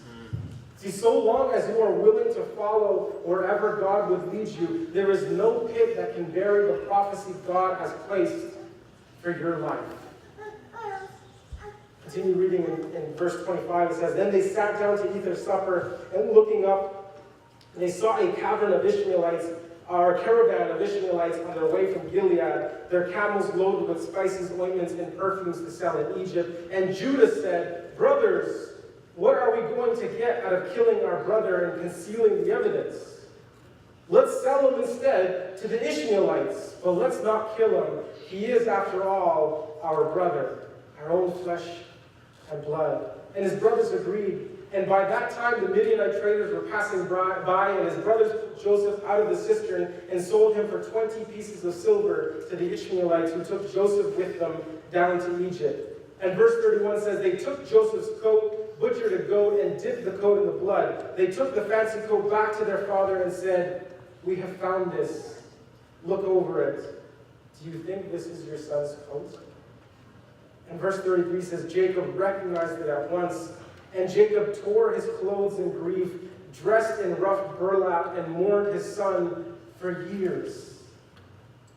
See, so long as you are willing to follow wherever God would lead you, there is no pit that can bury the prophecy God has placed for your life. Continue reading in verse 25. It says, then they sat down to eat their supper, and looking up, they saw a caravan of Ishmaelites on their way from Gilead, their camels loaded with spices, ointments, and perfumes to sell in Egypt. And Judah said, brothers, what are we going to get out of killing our brother and concealing the evidence? Let's sell him instead to the Ishmaelites, but let's not kill him. He is, after all, our brother, our own flesh and blood. And his brothers agreed. And by that time, the Midianite traders were passing by, and his brothers took Joseph out of the cistern and sold him for 20 pieces of silver to the Ishmaelites, who took Joseph with them down to Egypt. And verse 31 says, they took Joseph's coat, butchered a goat, and dipped the coat in the blood. They took the fancy coat back to their father and said, we have found this. Look over it. Do you think this is your son's coat? And verse 33 says, Jacob recognized it at once, and Jacob tore his clothes in grief, dressed in rough burlap, and mourned his son for years.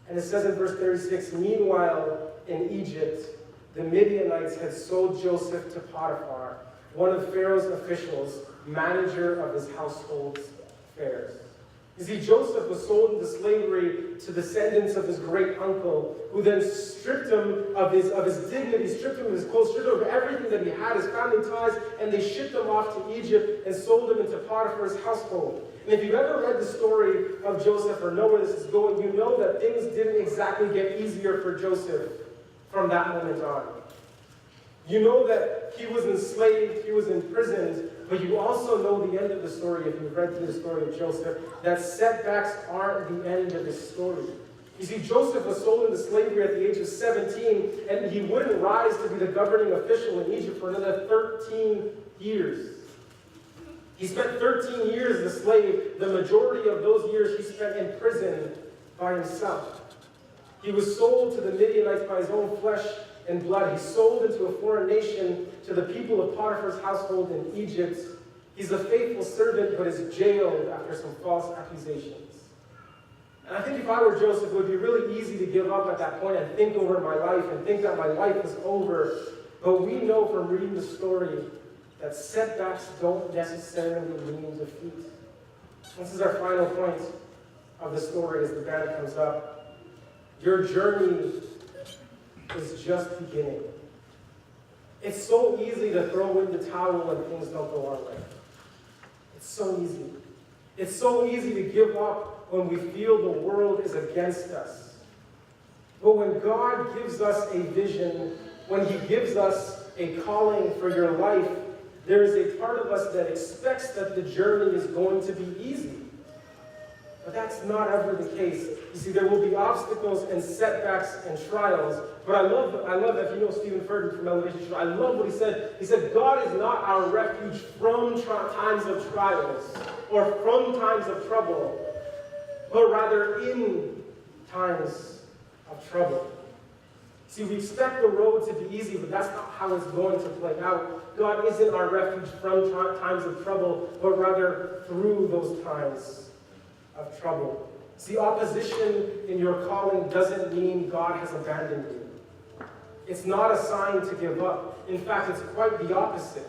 And it says in verse 36, meanwhile, in Egypt, the Midianites had sold Joseph to Potiphar, one of Pharaoh's officials, manager of his household affairs. You see, Joseph was sold into slavery to descendants of his great uncle, who then stripped him of his dignity, stripped him of his clothes, stripped him of everything that he had, his family ties, and they shipped him off to Egypt and sold him into Potiphar's household. And if you've ever read the story of Joseph or know where this is going, you know that things didn't exactly get easier for Joseph from that moment on. You know that he was enslaved, he was imprisoned, but you also know the end of the story if you've read through the story of Joseph, that setbacks aren't the end of his story. You see, Joseph was sold into slavery at the age of 17, and he wouldn't rise to be the governing official in Egypt for another 13 years. He spent 13 years as a slave. The majority of those years he spent in prison by himself. He was sold to the Midianites by his own flesh and blood. He's sold into a foreign nation to the people of Potiphar's household in Egypt. He's a faithful servant, but is jailed after some false accusations. And I think if I were Joseph, it would be really easy to give up at that point and think over my life and think that my life is over. But we know from reading the story that setbacks don't necessarily mean defeat. This is our final point of the story as the band comes up. Your journey is just beginning. It's so easy to throw in the towel when things don't go our way. It's so easy. It's so easy to give up when we feel the world is against us. But when God gives us a vision, when He gives us a calling for your life, there is a part of us that expects that the journey is going to be easy. But that's not ever the case. You see, there will be obstacles and setbacks and trials. But I love that, if you know Stephen Furtick from Elevation Church, I love what he said. He said, God is not our refuge from times of trials or from times of trouble, but rather in times of trouble. See, we expect the road to be easy, but that's not how it's going to play out. God isn't our refuge from times of trouble, but rather through those times of trouble. See, opposition in your calling doesn't mean God has abandoned you. It's not a sign to give up. In fact, it's quite the opposite.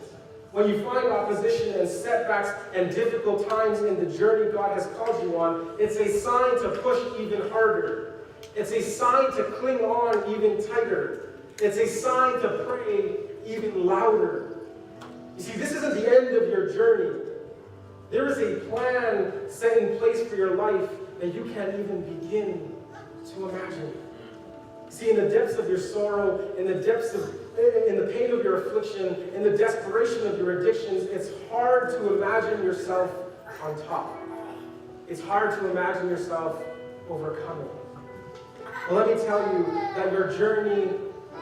When you find opposition and setbacks and difficult times in the journey God has called you on, it's a sign to push even harder. It's a sign to cling on even tighter. It's a sign to pray even louder. You see, this isn't the end of your journey. There is a plan set in place for your life that you can't even begin to imagine. See, in the depths of your sorrow, in the pain of your affliction, in the desperation of your addictions, it's hard to imagine yourself on top. It's hard to imagine yourself overcoming. Well, let me tell you that your journey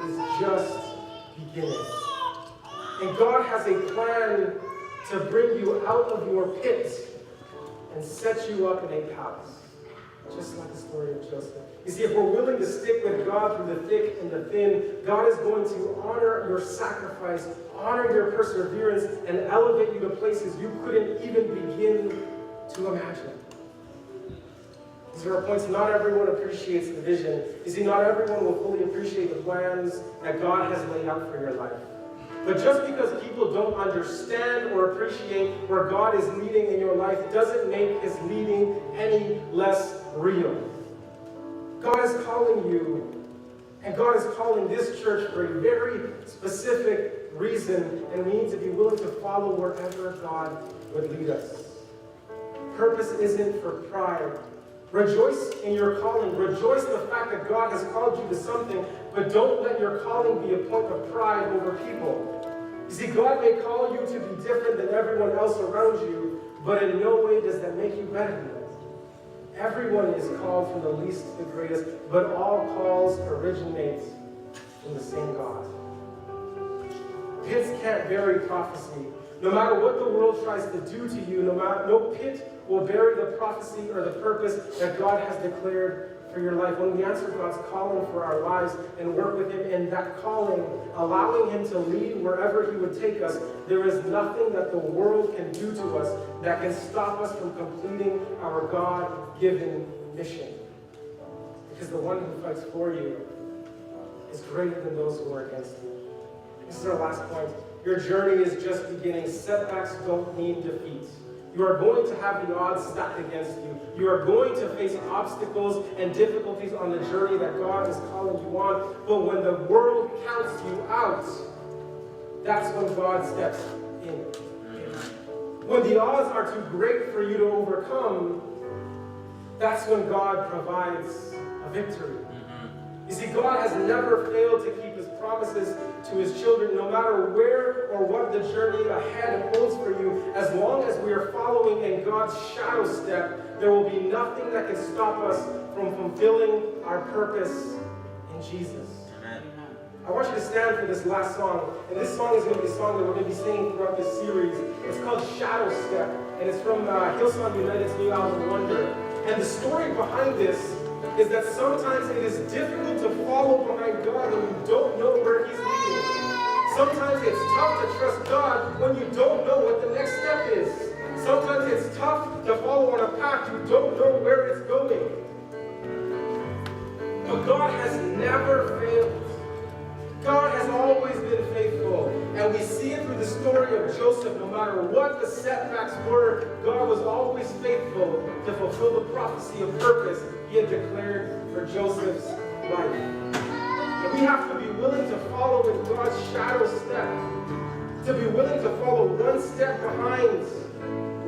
is just beginning. And God has a plan to bring you out of your pit and set you up in a palace. Just like the story of Joseph. You see, if we're willing to stick with God through the thick and the thin, God is going to honor your sacrifice, honor your perseverance, and elevate you to places you couldn't even begin to imagine. These are our points. Not everyone appreciates the vision. You see, not everyone will fully appreciate the plans that God has laid out for your life. But just because people don't understand or appreciate where God is leading in your life doesn't make His leading any less real. God is calling you, and God is calling this church for a very specific reason, and we need to be willing to follow wherever God would lead us. Purpose isn't for pride. Rejoice in your calling. Rejoice in the fact that God has called you to something, but don't let your calling be a point of pride over people. You see, God may call you to be different than everyone else around you, but in no way does that make you better than them. Everyone is called from the least to the greatest, but all calls originate from the same God. Pits can't bury prophecy. No matter what the world tries to do to you, no pit will bury the prophecy or the purpose that God has declared for your life. When we answer God's calling for our lives and work with Him in that calling, allowing Him to lead wherever He would take us, there is nothing that the world can do to us that can stop us from completing our God-given mission. Because the one who fights for you is greater than those who are against you. This is our last point. Your journey is just beginning. Setbacks don't mean defeat. You are going to have the odds stacked against you. You are going to face obstacles and difficulties on the journey that God is calling you on. But when the world counts you out, that's when God steps in. When the odds are too great for you to overcome, that's when God provides a victory. You see, God has never failed to keep His promises to His children, no matter where or what the journey ahead holds for you. As long as we are following in God's shadow step, there will be nothing that can stop us from fulfilling our purpose in Jesus. Amen. I want you to stand for this last song. And this song is going to be a song that we're going to be singing throughout this series. It's called Shadow Step. And it's from Hillsong United's new album, Wonder. And the story behind this is that sometimes it is difficult to follow behind God when you don't know where He's leading. Sometimes it's tough to trust God when you don't know what the next step is. Sometimes it's tough to follow on a path you don't know where it's going. But God has never failed. God has always been faithful. And we see it through the story of Joseph. No matter what the setbacks were, God was always faithful to fulfill the prophecy of purpose He had declared for Joseph's life. And we have to be willing to follow in God's shadow step, to be willing to follow one step behind,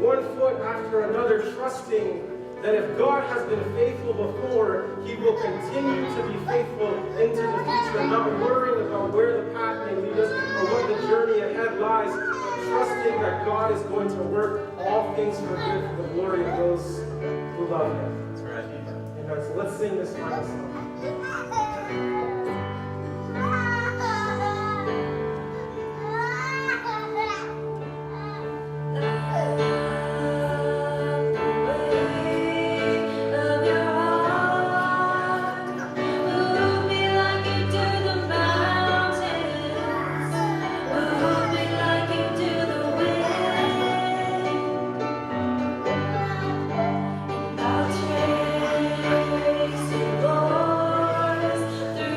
one foot after another, trusting that if God has been faithful before, He will continue to be faithful into the future, not worrying about where the path may lead us or what the journey ahead lies, but trusting that God is going to work all things for good for the glory of those who love Him. That's right. Amen. So let's sing this final song. I'll trace your voice through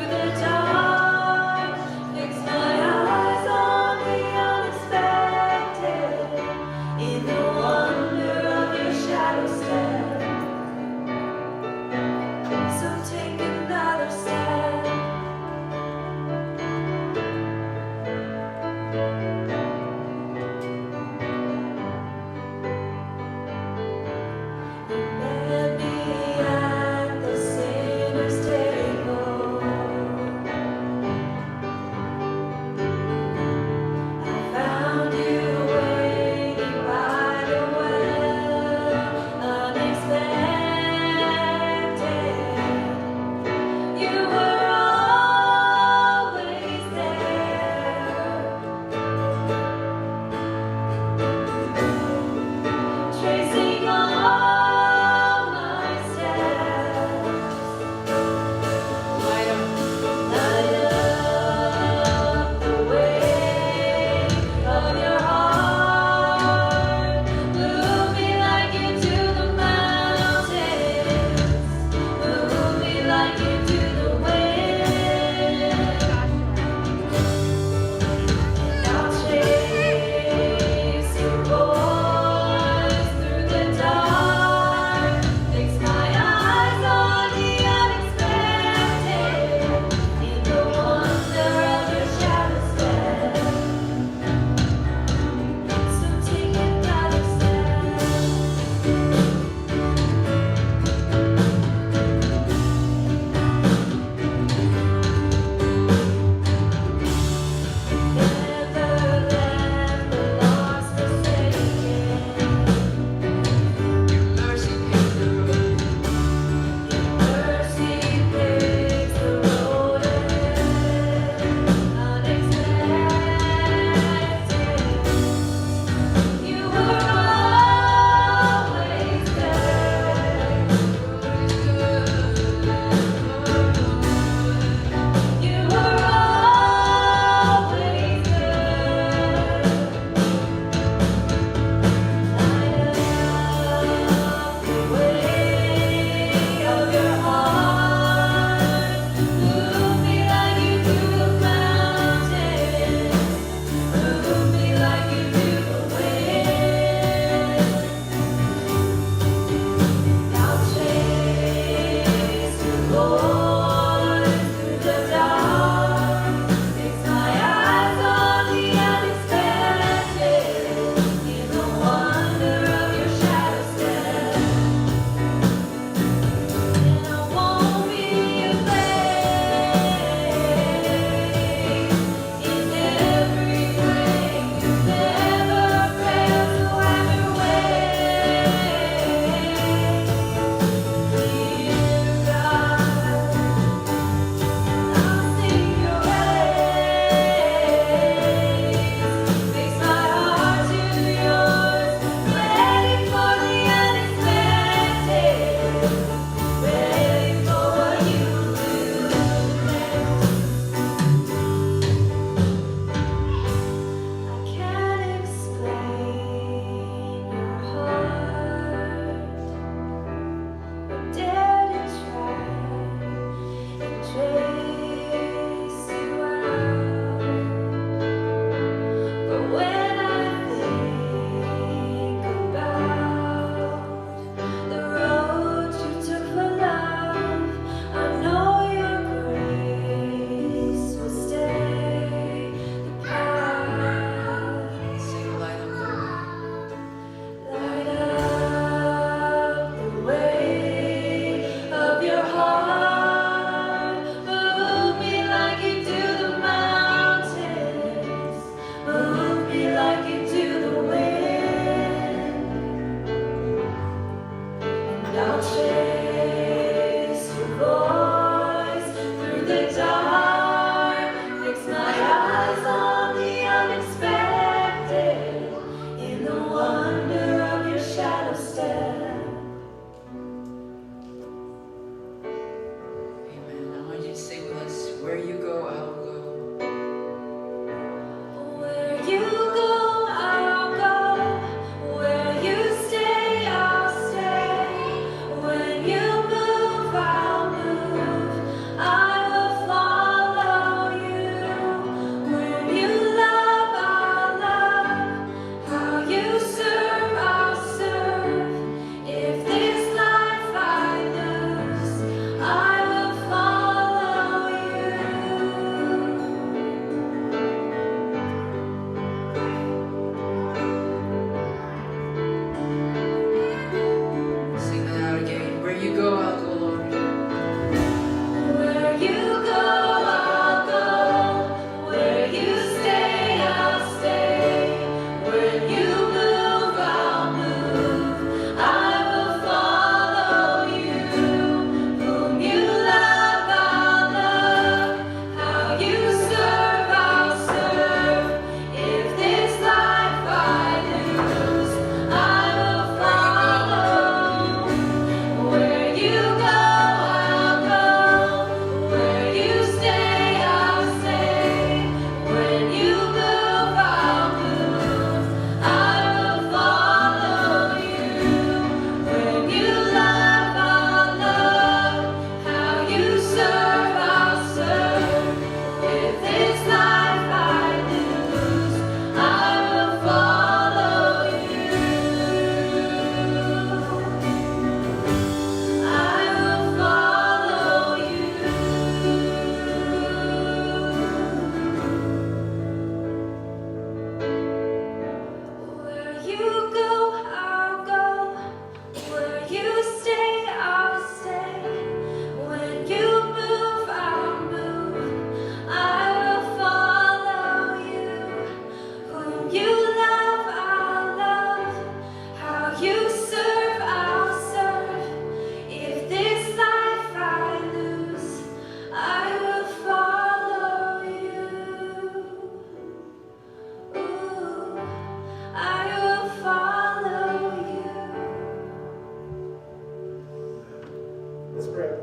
Let's pray.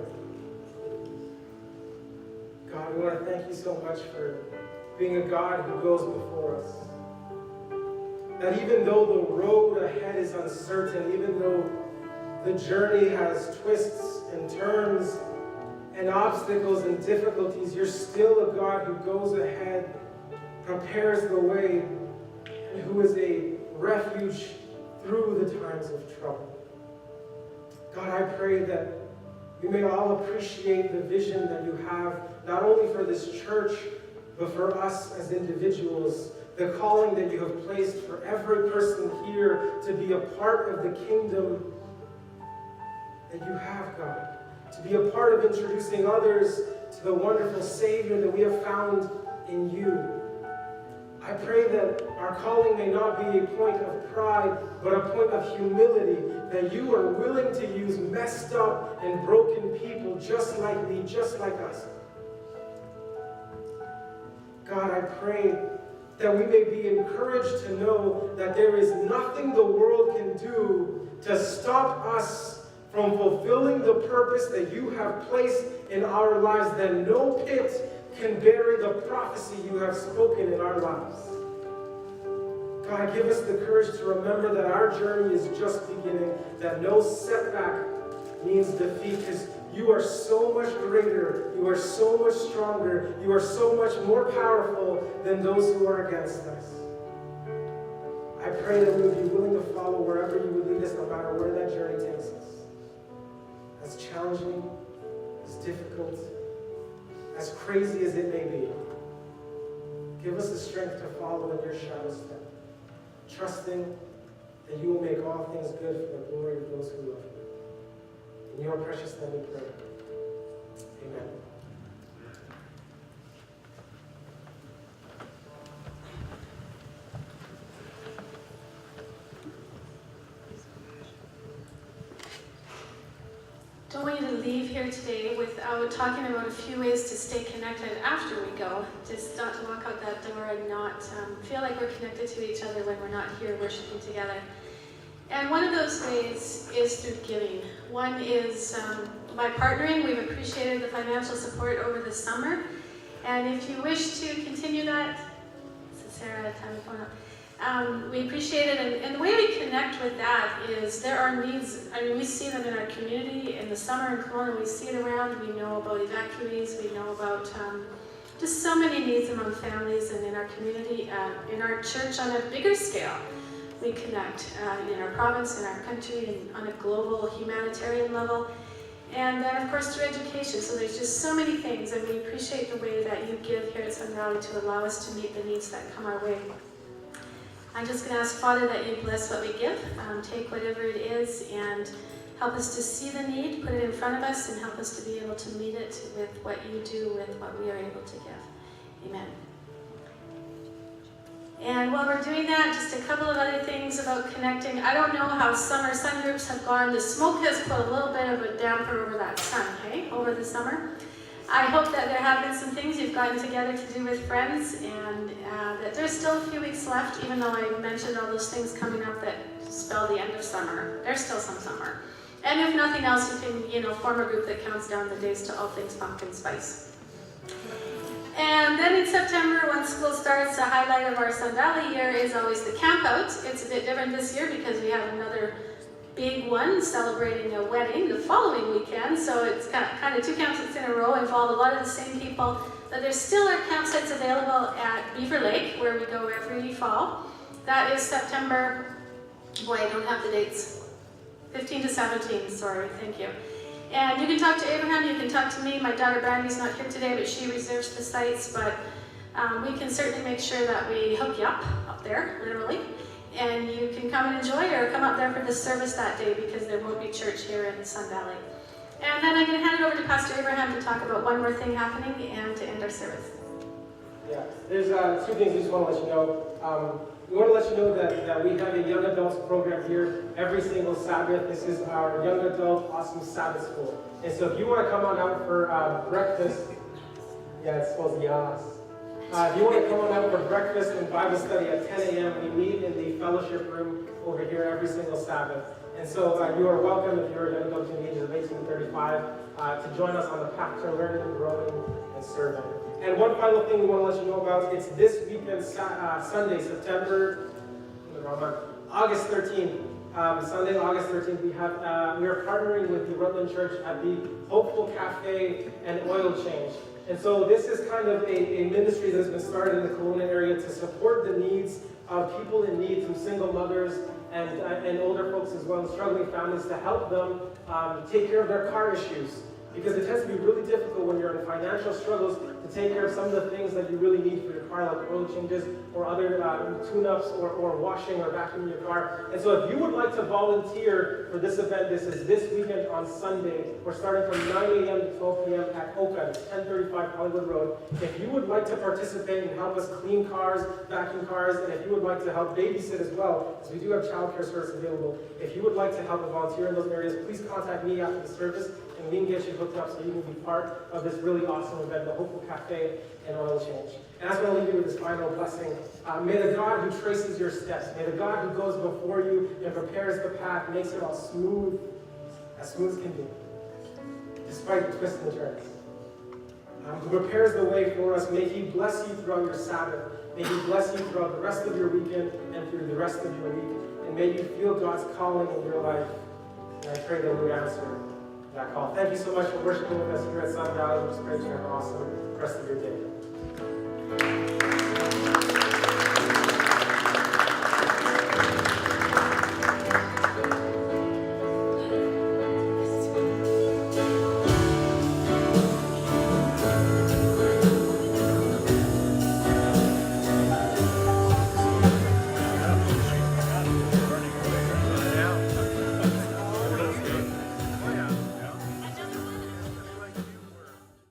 God, we want to thank you so much for being a God who goes before us. That even though the road ahead is uncertain, even though the journey has twists and turns and obstacles and difficulties, you're still a God who goes ahead, prepares the way, and who is a refuge through the times of trouble. God, I pray that we may all appreciate the vision that you have, not only for this church, but for us as individuals, the calling that you have placed for every person here to be a part of the kingdom that you have, God. To be a part of introducing others to the wonderful Savior that we have found in you. I pray that our calling may not be a point of pride, but a point of humility, that you are willing to use messed up and broken people just like me, just like us. God, I pray that we may be encouraged to know that there is nothing the world can do to stop us from fulfilling the purpose that you have placed in our lives, that no pit can bury the prophecy you have spoken in our lives. God, give us the courage to remember that our journey is just beginning, that no setback means defeat, because you are so much greater, you are so much stronger, you are so much more powerful than those who are against us. I pray that we would be willing to follow wherever you would lead us, no matter where that journey takes us. As challenging, as difficult, as crazy as it may be, give us the strength to follow in your shadow step, trusting that you will make all things good for the glory of those who love you. In your precious name we pray. Amen. Don't want you to leave here today without talking about a few ways to stay connected after we go. Just not to walk out that door and not feel like we're connected to each other when we're not here worshiping together. And one of those ways is through giving. One is by partnering. We've appreciated the financial support over the summer. And if you wish to continue that, this is Sarah, time to phone up. We appreciate it, and the way we connect with that is there are needs. I mean, we see them in our community. In the summer in Kelowna, we see it around. We know about evacuees. We know about just so many needs among families and in our community. In our church on a bigger scale, we connect in our province, in our country, and on a global humanitarian level. And then, of course, through education. So there's just so many things, and we appreciate the way that you give here at Sun Valley to allow us to meet the needs that come our way. I'm just going to ask, Father, that you bless what we give. Take whatever it is and help us to see the need, put it in front of us, and help us to be able to meet it with what you do, with what we are able to give. Amen. And while we're doing that, just a couple of other things about connecting. I don't know how summer sun groups have gone. The smoke has put a little bit of a damper over that sun, hey, over the summer. I hope that there have been some things you've gotten together to do with friends, and that there's still a few weeks left, even though I mentioned all those things coming up that spell the end of summer. There's still some summer. And if nothing else, you can, form a group that counts down the days to all things pumpkin spice. And then in September, when school starts, the highlight of our Sun Valley year is always the camp out. It's a bit different this year because we have another big one celebrating a wedding the following weekend, so it's kind of two campsites in a row, involve a lot of the same people, but there still are campsites available at Beaver Lake, where we go every fall. That is September, boy, I don't have the dates, 15 to 17, sorry, thank you. And you can talk to Abraham, you can talk to me. My daughter Brandy's not here today, but she reserves the sites, but we can certainly make sure that we hook you up there, literally. And you can come and enjoy, or come up there for the service that day, because there won't be church here in Sun Valley. And then I'm going to hand it over to Pastor Abraham to talk about one more thing happening and to end our service. Yeah, there's two things we just want to let you know. We want to let you know that we have a young adults program here every single Sabbath. This is our Young Adult Awesome Sabbath School. And so if you want to come on out for breakfast, yeah, it spells yas. If you want to come on out for breakfast and Bible study at 10 a.m., we meet in the fellowship room over here every single Sabbath. And so you are welcome, if you're young adult between the ages of 18 and 35, to join us on the path to learning, growing, and serving. And one final thing we want to let you know about, it's this weekend, Sunday, August 13th. Sunday, August 13th, we are partnering with the Rutland Church at the Hopeful Cafe and Oil Change. And so this is kind of a ministry that's been started in the Kelowna area to support the needs of people in need, from single mothers and older folks as well, and struggling families, to help them take care of their car issues. Because it tends to be really difficult when you're in financial struggles to take care of some of the things that you really need for your car, like oil changes or other tune-ups or washing or vacuuming your car. And so if you would like to volunteer for this event, this is this weekend on Sunday. We're starting from 9 a.m. to 12 p.m. at Oka, 1035 Hollywood Road. If you would like to participate and help us clean cars, vacuum cars, and if you would like to help babysit as well, because we do have childcare service available, if you would like to help and volunteer in those areas, please contact me after the service, and we can get you hooked up so you can be part of this really awesome event, the Hopeful Cafe and Oil Change. And I just want to leave you with this final blessing. May the God who traces your steps, may the God who goes before you and prepares the path, makes it all smooth as can be, despite the twists and the turns. Who prepares the way for us, may He bless you throughout your Sabbath. May He bless you throughout the rest of your weekend and through the rest of your week. And may you feel God's calling in your life. And I pray that you answer that call. Thank you so much for worshiping with us here at Sun Valley. We just pray you have an awesome rest of your day.